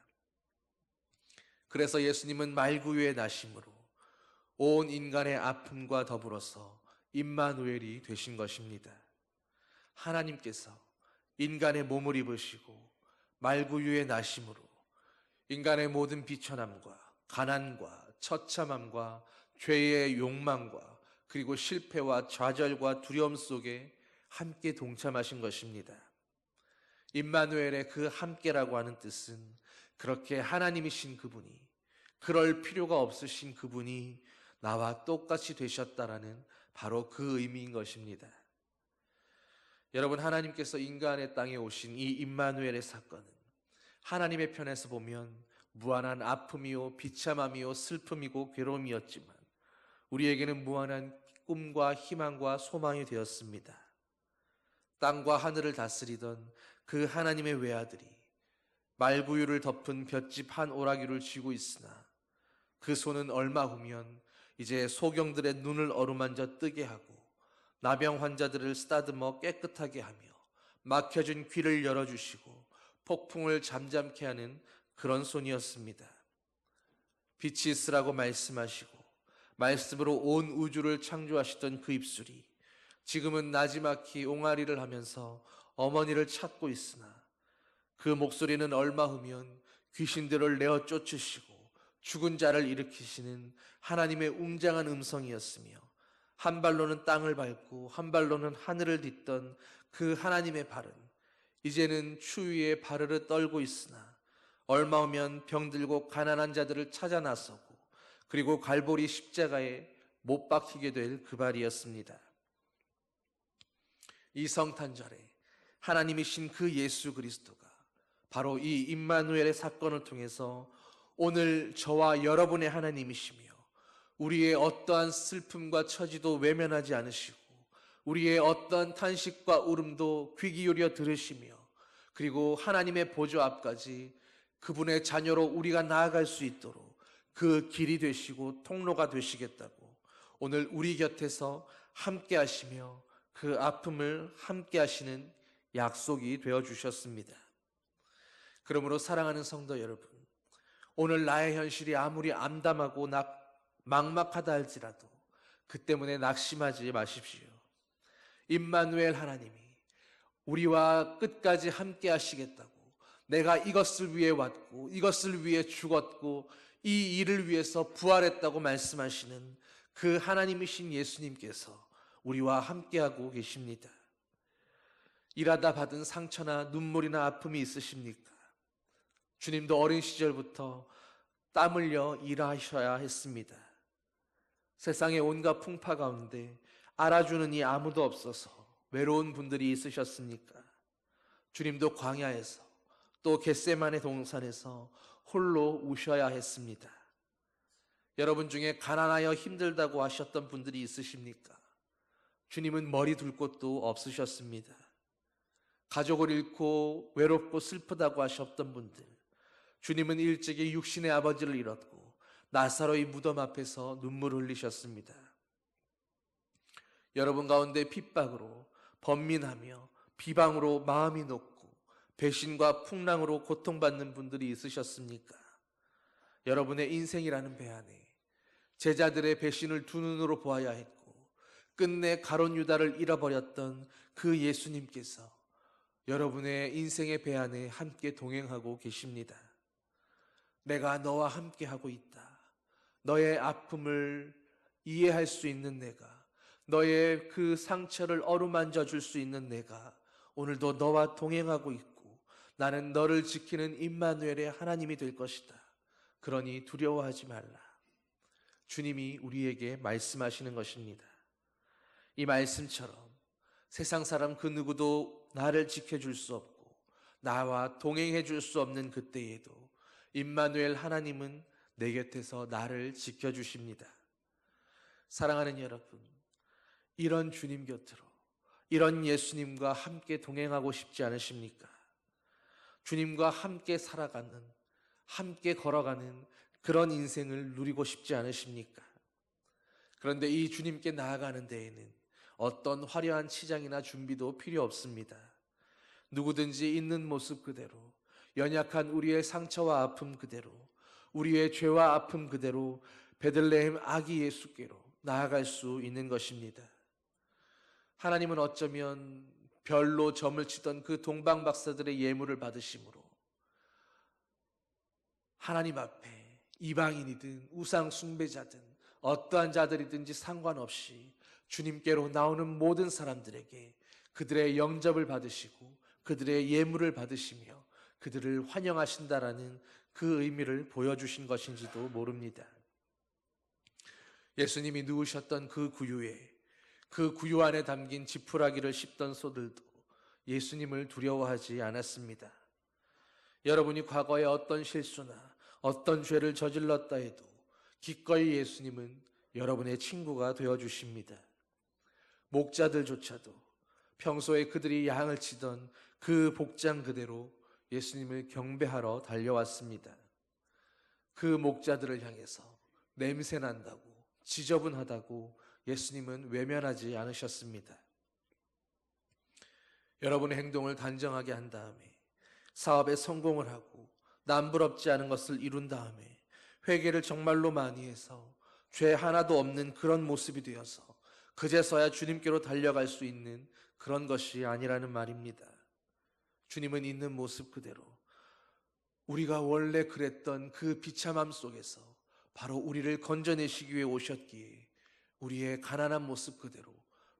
그래서 예수님은 말구유의 나심으로 온 인간의 아픔과 더불어서 임마누엘이 되신 것입니다. 하나님께서 인간의 몸을 입으시고 말구유의 나심으로 인간의 모든 비천함과 가난과 처참함과 죄의 욕망과 그리고 실패와 좌절과 두려움 속에 함께 동참하신 것입니다. 임마누엘의 그 함께라고 하는 뜻은 그렇게 하나님이신 그분이, 그럴 필요가 없으신 그분이 나와 똑같이 되셨다라는 바로 그 의미인 것입니다. 여러분, 하나님께서 인간의 땅에 오신 이 임마누엘의 사건은 하나님의 편에서 보면 무한한 아픔이요 비참함이요 슬픔이고 괴로움이었지만 우리에게는 무한한 꿈과 희망과 소망이 되었습니다. 땅과 하늘을 다스리던 그 하나님의 외아들이 말구유를 덮은 볏짚 한 오라기를 쥐고 있으나 그 손은 얼마 후면 이제 소경들의 눈을 어루만져 뜨게 하고 나병 환자들을 쓰다듬어 깨끗하게 하며 막혀진 귀를 열어주시고 폭풍을 잠잠케 하는 그런 손이었습니다. 빛이 있으라고 말씀하시고 말씀으로 온 우주를 창조하시던 그 입술이 지금은 나지막히 옹알이를 하면서 어머니를 찾고 있으나 그 목소리는 얼마 후면 귀신들을 내어 쫓으시고 죽은 자를 일으키시는 하나님의 웅장한 음성이었으며 한 발로는 땅을 밟고 한 발로는 하늘을 딛던 그 하나님의 발은 이제는 추위에 바르르 떨고 있으나 얼마 후면 병들고 가난한 자들을 찾아 나서고 그리고 갈보리 십자가에 못 박히게 될 그 발이었습니다. 이 성탄절에 하나님이신 그 예수 그리스도가 바로 이 임마누엘의 사건을 통해서 오늘 저와 여러분의 하나님이시며 우리의 어떠한 슬픔과 처지도 외면하지 않으시고 우리의 어떠한 탄식과 울음도 귀 기울여 들으시며 그리고 하나님의 보좌 앞까지 그분의 자녀로 우리가 나아갈 수 있도록 그 길이 되시고 통로가 되시겠다고 오늘 우리 곁에서 함께 하시며 그 아픔을 함께 하시는 약속이 되어 주셨습니다. 그러므로 사랑하는 성도 여러분, 오늘 나의 현실이 아무리 암담하고 막막하다 할지라도 그 때문에 낙심하지 마십시오. 임마누엘 하나님이 우리와 끝까지 함께 하시겠다고, 내가 이것을 위해 왔고 이것을 위해 죽었고 이 일을 위해서 부활했다고 말씀하시는 그 하나님이신 예수님께서 우리와 함께하고 계십니다. 일하다 받은 상처나 눈물이나 아픔이 있으십니까? 주님도 어린 시절부터 땀 흘려 일하셔야 했습니다. 세상의 온갖 풍파 가운데 알아주는 이 아무도 없어서 외로운 분들이 있으셨습니까? 주님도 광야에서 또 겟세마네 동산에서 홀로 우셔야 했습니다. 여러분 중에 가난하여 힘들다고 하셨던 분들이 있으십니까? 주님은 머리 둘 곳도 없으셨습니다. 가족을 잃고 외롭고 슬프다고 하셨던 분들, 주님은 일찍이 육신의 아버지를 잃었고 나사로의 무덤 앞에서 눈물을 흘리셨습니다. 여러분 가운데 핍박으로 번민하며 비방으로 마음이 녹고 배신과 풍랑으로 고통받는 분들이 있으셨습니까? 여러분의 인생이라는 배 안에 제자들의 배신을 두 눈으로 보아야 했고 끝내 가룟 유다를 잃어버렸던 그 예수님께서 여러분의 인생의 배 안에 함께 동행하고 계십니다. 내가 너와 함께 하고 있다. 너의 아픔을 이해할 수 있는 내가, 너의 그 상처를 어루만져 줄 수 있는 내가 오늘도 너와 동행하고 있고 나는 너를 지키는 임마누엘의 하나님이 될 것이다. 그러니 두려워하지 말라. 주님이 우리에게 말씀하시는 것입니다. 이 말씀처럼 세상 사람 그 누구도 나를 지켜줄 수 없고 나와 동행해 줄 수 없는 그때에도 임마누엘 하나님은 내 곁에서 나를 지켜주십니다. 사랑하는 여러분, 이런 주님 곁으로, 이런 예수님과 함께 동행하고 싶지 않으십니까? 주님과 함께 살아가는, 함께 걸어가는 그런 인생을 누리고 싶지 않으십니까? 그런데 이 주님께 나아가는 데에는 어떤 화려한 치장이나 준비도 필요 없습니다. 누구든지 있는 모습 그대로, 연약한 우리의 상처와 아픔 그대로, 우리의 죄와 아픔 그대로 베들레헴 아기 예수께로 나아갈 수 있는 것입니다. 하나님은 어쩌면 별로 점을 치던 그 동방 박사들의 예물을 받으심으로 하나님 앞에 이방인이든 우상 숭배자든 어떠한 자들이든지 상관없이 주님께로 나오는 모든 사람들에게 그들의 영접을 받으시고 그들의 예물을 받으시며 그들을 환영하신다라는 그 의미를 보여주신 것인지도 모릅니다. 예수님이 누우셨던 그 구유에 그 구유 안에 담긴 지푸라기를 씹던 소들도 예수님을 두려워하지 않았습니다. 여러분이 과거에 어떤 실수나 어떤 죄를 저질렀다 해도 기꺼이 예수님은 여러분의 친구가 되어주십니다. 목자들조차도 평소에 그들이 양을 치던 그 복장 그대로 예수님을 경배하러 달려왔습니다. 그 목자들을 향해서 냄새난다고 지저분하다고 예수님은 외면하지 않으셨습니다. 여러분의 행동을 단정하게 한 다음에 사업에 성공을 하고 남부럽지 않은 것을 이룬 다음에 회개를 정말로 많이 해서 죄 하나도 없는 그런 모습이 되어서 그제서야 주님께로 달려갈 수 있는 그런 것이 아니라는 말입니다. 주님은 있는 모습 그대로 우리가 원래 그랬던 그 비참함 속에서 바로 우리를 건져내시기 위해 오셨기에 우리의 가난한 모습 그대로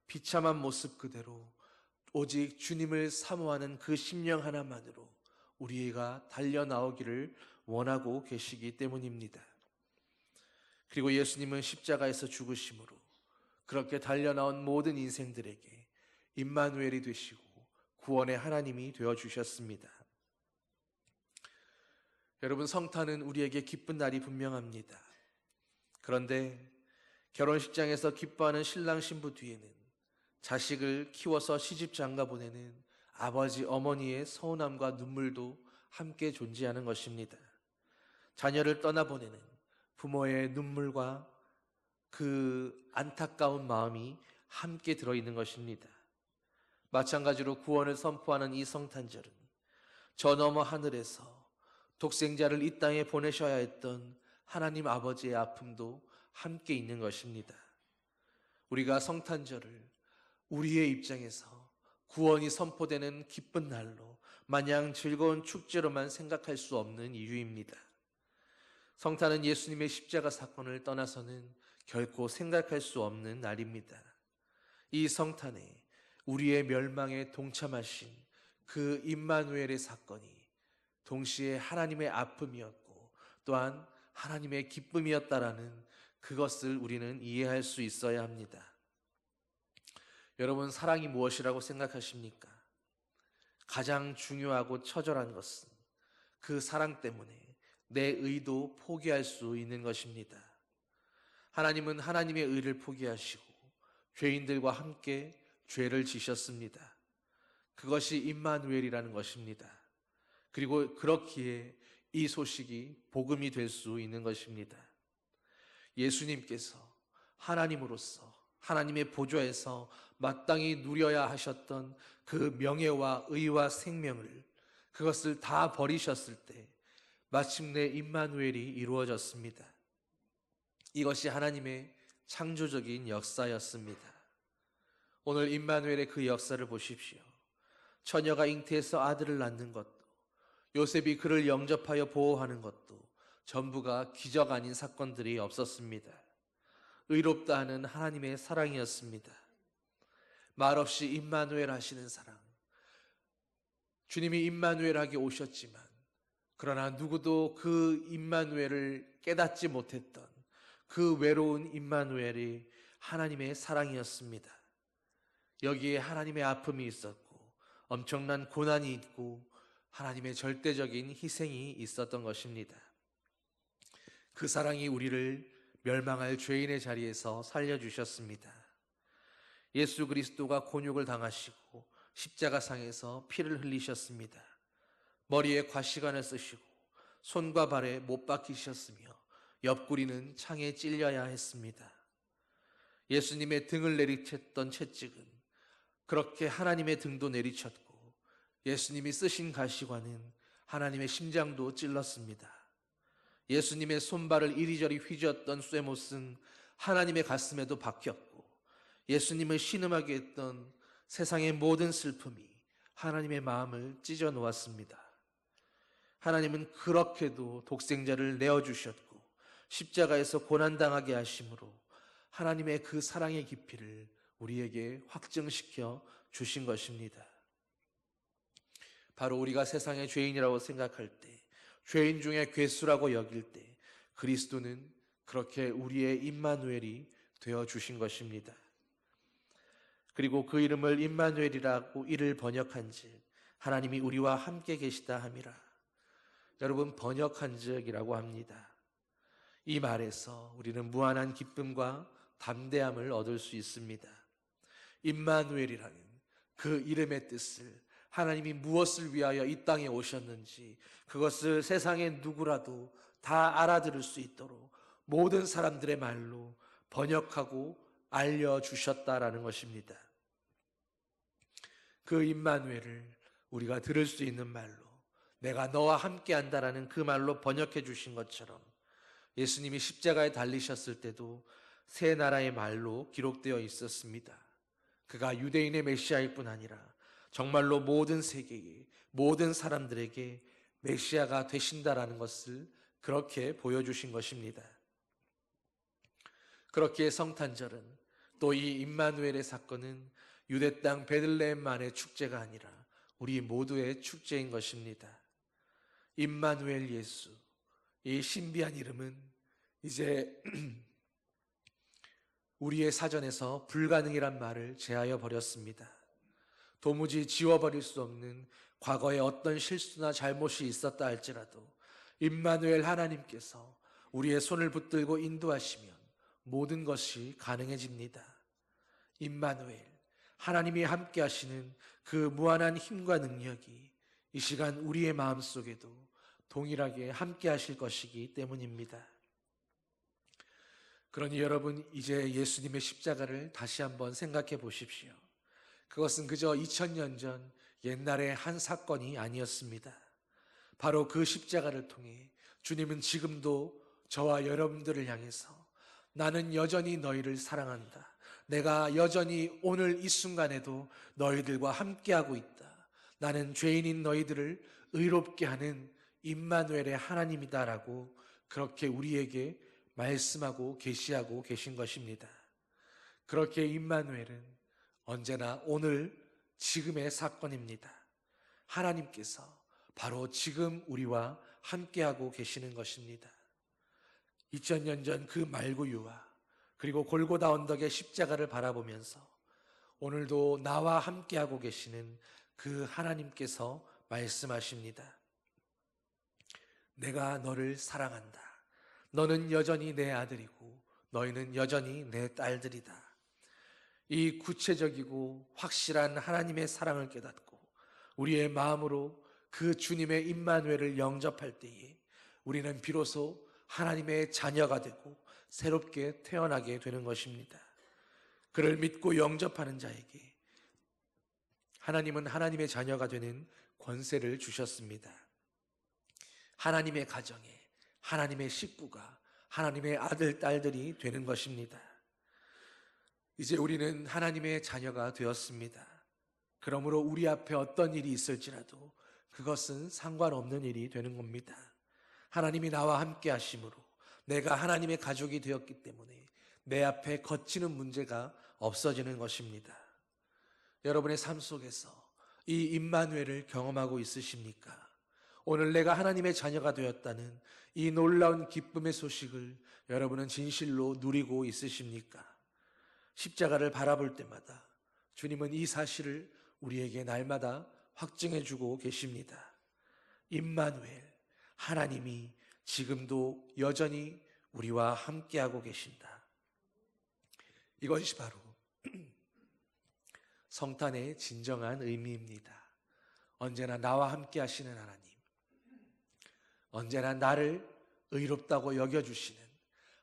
비참한 모습 그대로 오직 주님을 사모하는 그 심령 하나만으로 우리가 달려나오기를 원하고 계시기 때문입니다. 그리고 예수님은 십자가에서 죽으심으로 그렇게 달려나온 모든 인생들에게 임마누엘이 되시고 구원의 하나님이 되어주셨습니다. 여러분, 성탄은 우리에게 기쁜 날이 분명합니다. 그런데 결혼식장에서 기뻐하는 신랑 신부 뒤에는 자식을 키워서 시집 장가 보내는 아버지 어머니의 서운함과 눈물도 함께 존재하는 것입니다. 자녀를 떠나보내는 부모의 눈물과 그 안타까운 마음이 함께 들어있는 것입니다. 마찬가지로 구원을 선포하는 이 성탄절은 저 너머 하늘에서 독생자를 이 땅에 보내셔야 했던 하나님 아버지의 아픔도 함께 있는 것입니다. 우리가 성탄절을 우리의 입장에서 구원이 선포되는 기쁜 날로 마냥 즐거운 축제로만 생각할 수 없는 이유입니다. 성탄은 예수님의 십자가 사건을 떠나서는 결코 생각할 수 없는 날입니다. 이 성탄에 우리의 멸망에 동참하신 그 임마누엘의 사건이 동시에 하나님의 아픔이었고 또한 하나님의 기쁨이었다라는 그것을 우리는 이해할 수 있어야 합니다. 여러분, 사랑이 무엇이라고 생각하십니까? 가장 중요하고 처절한 것은 그 사랑 때문에 내 의도 포기할 수 있는 것입니다. 하나님은 하나님의 의를 포기하시고 죄인들과 함께 죄를 지셨습니다. 그것이 임마누엘이라는 것입니다. 그리고 그렇기에 이 소식이 복음이 될 수 있는 것입니다. 예수님께서 하나님으로서 하나님의 보좌에서 마땅히 누려야 하셨던 그 명예와 의와 생명을 그것을 다 버리셨을 때 마침내 임마누엘이 이루어졌습니다. 이것이 하나님의 창조적인 역사였습니다. 오늘 임마누엘의 그 역사를 보십시오. 처녀가 잉태해서 아들을 낳는 것도 요셉이 그를 영접하여 보호하는 것도 전부가 기적 아닌 사건들이 없었습니다. 의롭다 하는 하나님의 사랑이었습니다. 말없이 임마누엘 하시는 사랑. 주님이 임마누엘하게 오셨지만 그러나 누구도 그 임마누엘을 깨닫지 못했던 그 외로운 임마누엘이 하나님의 사랑이었습니다. 여기에 하나님의 아픔이 있었고 엄청난 고난이 있고 하나님의 절대적인 희생이 있었던 것입니다. 그 사랑이 우리를 멸망할 죄인의 자리에서 살려주셨습니다. 예수 그리스도가 곤욕을 당하시고 십자가상에서 피를 흘리셨습니다. 머리에 과시관을 쓰시고 손과 발에 못 박히셨으며 옆구리는 창에 찔려야 했습니다. 예수님의 등을 내리쳤던 채찍은 그렇게 하나님의 등도 내리쳤고 예수님이 쓰신 가시관은 하나님의 심장도 찔렀습니다. 예수님의 손발을 이리저리 휘저었던 쇠못은 하나님의 가슴에도 박혔고 예수님을 신음하게 했던 세상의 모든 슬픔이 하나님의 마음을 찢어 놓았습니다. 하나님은 그렇게도 독생자를 내어주셨고 십자가에서 고난당하게 하심으로 하나님의 그 사랑의 깊이를 우리에게 확증시켜 주신 것입니다. 바로 우리가 세상의 죄인이라고 생각할 때, 죄인 중에 괴수라고 여길 때 그리스도는 그렇게 우리의 임마누엘이 되어 주신 것입니다. 그리고 그 이름을 임마누엘이라고 이를 번역한즉 하나님이 우리와 함께 계시다 함이라. 여러분, 번역한즉이라고 합니다. 이 말에서 우리는 무한한 기쁨과 담대함을 얻을 수 있습니다. 임마누엘이라는 그 이름의 뜻을, 하나님이 무엇을 위하여 이 땅에 오셨는지 그것을 세상의 누구라도 다 알아들을 수 있도록 모든 사람들의 말로 번역하고 알려주셨다라는 것입니다. 그 임마누엘을 우리가 들을 수 있는 말로, 내가 너와 함께 한다라는 그 말로 번역해 주신 것처럼 예수님이 십자가에 달리셨을 때도 세 나라의 말로 기록되어 있었습니다. 그가 유대인의 메시아일 뿐 아니라 정말로 모든 세계의 모든 사람들에게 메시아가 되신다라는 것을 그렇게 보여주신 것입니다. 그렇게 성탄절은, 또 이 임마누엘의 사건은 유대 땅 베들레헴만의 축제가 아니라 우리 모두의 축제인 것입니다. 임마누엘 예수, 이 신비한 이름은 이제 우리의 사전에서 불가능이란 말을 제하여 버렸습니다. 도무지 지워버릴 수 없는 과거에 어떤 실수나 잘못이 있었다 할지라도 임마누엘 하나님께서 우리의 손을 붙들고 인도하시면 모든 것이 가능해집니다. 임마누엘, 하나님이 함께 하시는 그 무한한 힘과 능력이 이 시간 우리의 마음속에도 동일하게 함께 하실 것이기 때문입니다. 그러니 여러분, 이제 예수님의 십자가를 다시 한번 생각해 보십시오. 그것은 그저 2000년 전 옛날의 한 사건이 아니었습니다. 바로 그 십자가를 통해 주님은 지금도 저와 여러분들을 향해서 나는 여전히 너희를 사랑한다. 내가 여전히 오늘 이 순간에도 너희들과 함께하고 있다. 나는 죄인인 너희들을 의롭게 하는 임마누엘의 하나님이다라고 그렇게 우리에게 말씀하고 계시하고 계신 것입니다. 그렇게 임마누엘은 언제나 오늘 지금의 사건입니다. 하나님께서 바로 지금 우리와 함께하고 계시는 것입니다. 2000년 전 그 말구유와 그리고 골고다 언덕의 십자가를 바라보면서 오늘도 나와 함께하고 계시는 그 하나님께서 말씀하십니다. 내가 너를 사랑한다. 너는 여전히 내 아들이고 너희는 여전히 내 딸들이다. 이 구체적이고 확실한 하나님의 사랑을 깨닫고 우리의 마음으로 그 주님의 임마누엘을 영접할 때에 우리는 비로소 하나님의 자녀가 되고 새롭게 태어나게 되는 것입니다. 그를 믿고 영접하는 자에게 하나님은 하나님의 자녀가 되는 권세를 주셨습니다. 하나님의 가정에 하나님의 식구가 하나님의 아들, 딸들이 되는 것입니다. 이제 우리는 하나님의 자녀가 되었습니다. 그러므로 우리 앞에 어떤 일이 있을지라도 그것은 상관없는 일이 되는 겁니다. 하나님이 나와 함께 하심으로 내가 하나님의 가족이 되었기 때문에 내 앞에 거치는 문제가 없어지는 것입니다. 여러분의 삶 속에서 이 임마누엘을 경험하고 있으십니까? 오늘 내가 하나님의 자녀가 되었다는 이 놀라운 기쁨의 소식을 여러분은 진실로 누리고 있으십니까? 십자가를 바라볼 때마다 주님은 이 사실을 우리에게 날마다 확증해 주고 계십니다. 임마누엘, 하나님이 지금도 여전히 우리와 함께하고 계신다. 이것이 바로 성탄의 진정한 의미입니다. 언제나 나와 함께 하시는 하나님, 언제나 나를 의롭다고 여겨주시는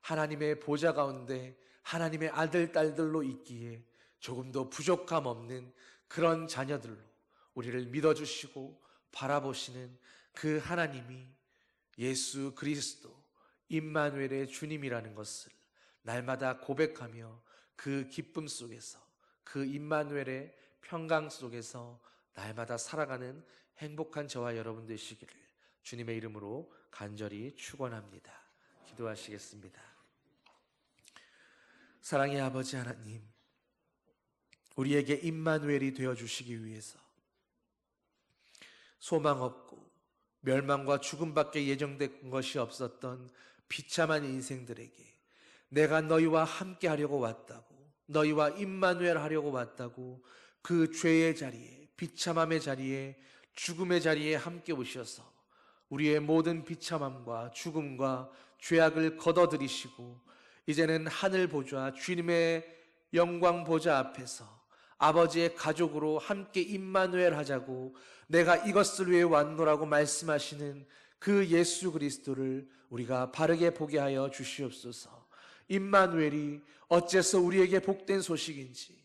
하나님의 보좌 가운데 하나님의 아들, 딸들로 있기에 조금도 부족함 없는 그런 자녀들로 우리를 믿어주시고 바라보시는 그 하나님이 예수 그리스도 임마누엘의 주님이라는 것을 날마다 고백하며 그 기쁨 속에서 그 임마누엘의 평강 속에서 날마다 살아가는 행복한 저와 여러분 되시기를 주님의 이름으로 간절히 축원합니다. 기도하시겠습니다. 사랑의 아버지 하나님, 우리에게 임마누엘이 되어주시기 위해서 소망 없고 멸망과 죽음밖에 예정된 것이 없었던 비참한 인생들에게 내가 너희와 함께 하려고 왔다고, 너희와 임마누엘 하려고 왔다고 그 죄의 자리에, 비참함의 자리에, 죽음의 자리에 함께 오셔서 우리의 모든 비참함과 죽음과 죄악을 걷어들이시고 이제는 하늘 보좌, 주님의 영광 보좌 앞에서 아버지의 가족으로 함께 임마누엘 하자고 내가 이것을 위해 왔노라고 말씀하시는 그 예수 그리스도를 우리가 바르게 보게 하여 주시옵소서. 임마누엘이 어째서 우리에게 복된 소식인지,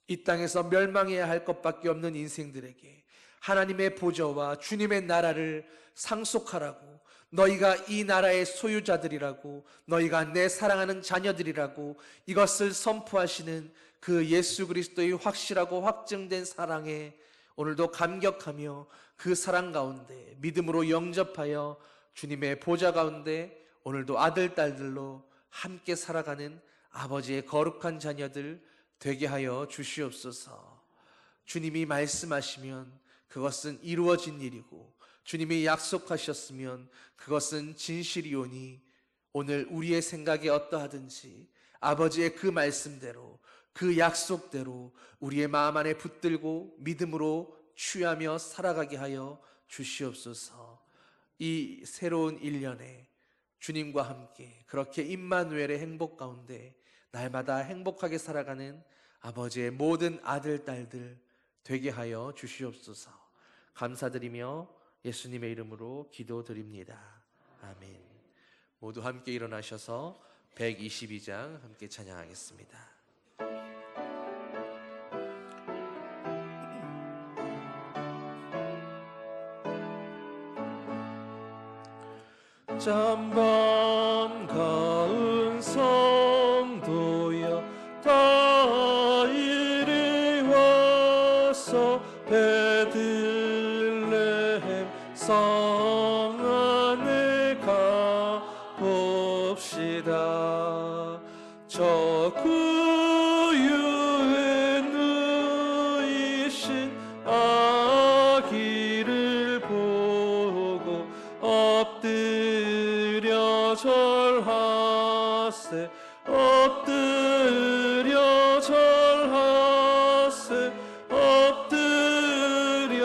이 땅에서 멸망해야 할 것밖에 없는 인생들에게 하나님의 보좌와 주님의 나라를 상속하라고, 너희가 이 나라의 소유자들이라고, 너희가 내 사랑하는 자녀들이라고 이것을 선포하시는 그 예수 그리스도의 확실하고 확증된 사랑에 오늘도 감격하며 그 사랑 가운데 믿음으로 영접하여 주님의 보좌 가운데 오늘도 아들, 딸들로 함께 살아가는 아버지의 거룩한 자녀들 되게 하여 주시옵소서. 주님이 말씀하시면 그것은 이루어진 일이고 주님이 약속하셨으면 그것은 진실이오니 오늘 우리의 생각이 어떠하든지 아버지의 그 말씀대로, 그 약속대로 우리의 마음 안에 붙들고 믿음으로 취하며 살아가게 하여 주시옵소서. 이 새로운 1년에 주님과 함께 그렇게 임마누엘의 행복 가운데 날마다 행복하게 살아가는 아버지의 모든 아들, 딸들 되게 하여 주시옵소서. 감사드리며 예수님의 이름으로 기도드립니다. 아멘. 모두 함께 일어나셔서 122장 함께 찬양하겠습니다. 짬밤 가은 성도여 다 이리 와서 베들레헴 성 안에 가봅시다. 저 구유에 누이신 아기를 보고 엎드려 절하세, 엎드려 절하세, 엎드려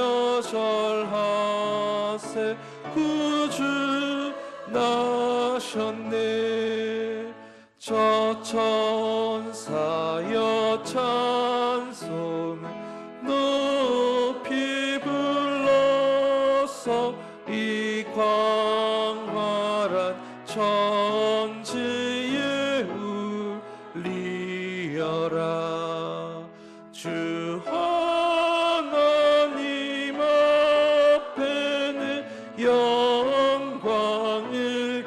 절하세. 구주 나셨네. 저 천사여 찬송을 높이 불러서 이 광활한 천지에 울리어라. 주 하나님 앞에는 영광을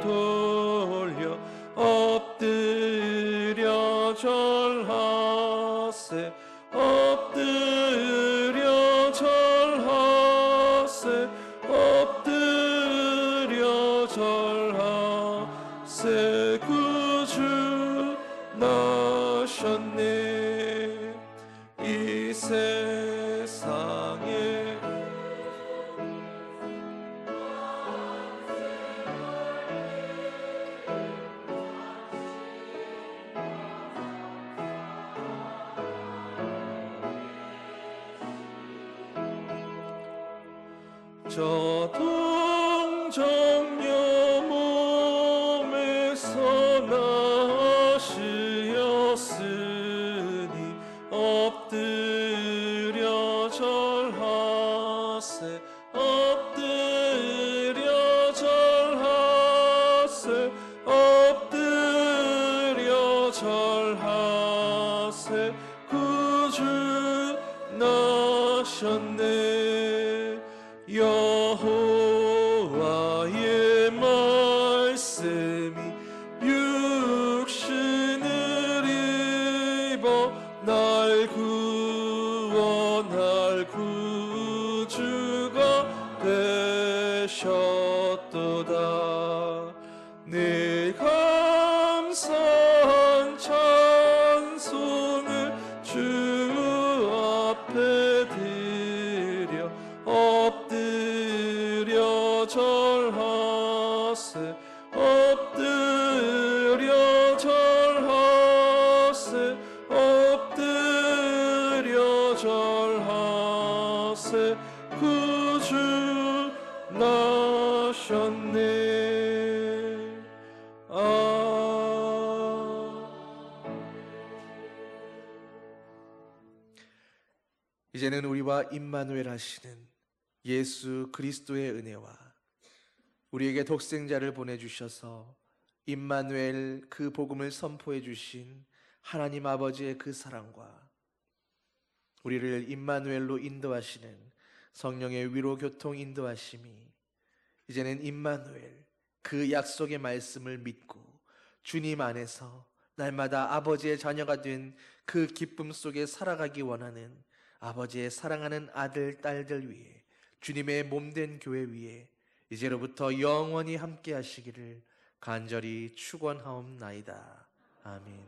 돌려 엎드려 절하세, 엎드려 절하세, 엎드려 절하세. 구주 나셨네. 이 세상에 저 동정녀 몸에서 나시었으니 엎드려 절하세, 엎드려 절하세, 엎드려 절하세. 구주 나셨네. 여호와의 말씀이 육신을 입어 날 구원 엎드려 절하세 엎드려 절하세 구주 나셨네. 이제는 우리와 임마누엘 하시는 예수 그리스도의 은혜와 우리에게 독생자를 보내주셔서 임마누엘 그 복음을 선포해 주신 하나님 아버지의 그 사랑과 우리를 임마누엘로 인도하시는 성령의 위로 교통 인도하심이 이제는 임마누엘 그 약속의 말씀을 믿고 주님 안에서 날마다 아버지의 자녀가 된 그 기쁨 속에 살아가기 원하는 아버지의 사랑하는 아들, 딸들 위해 주님의 몸된 교회 위에 이제로부터 영원히 함께 하시기를 간절히 축원하옵나이다. 아멘.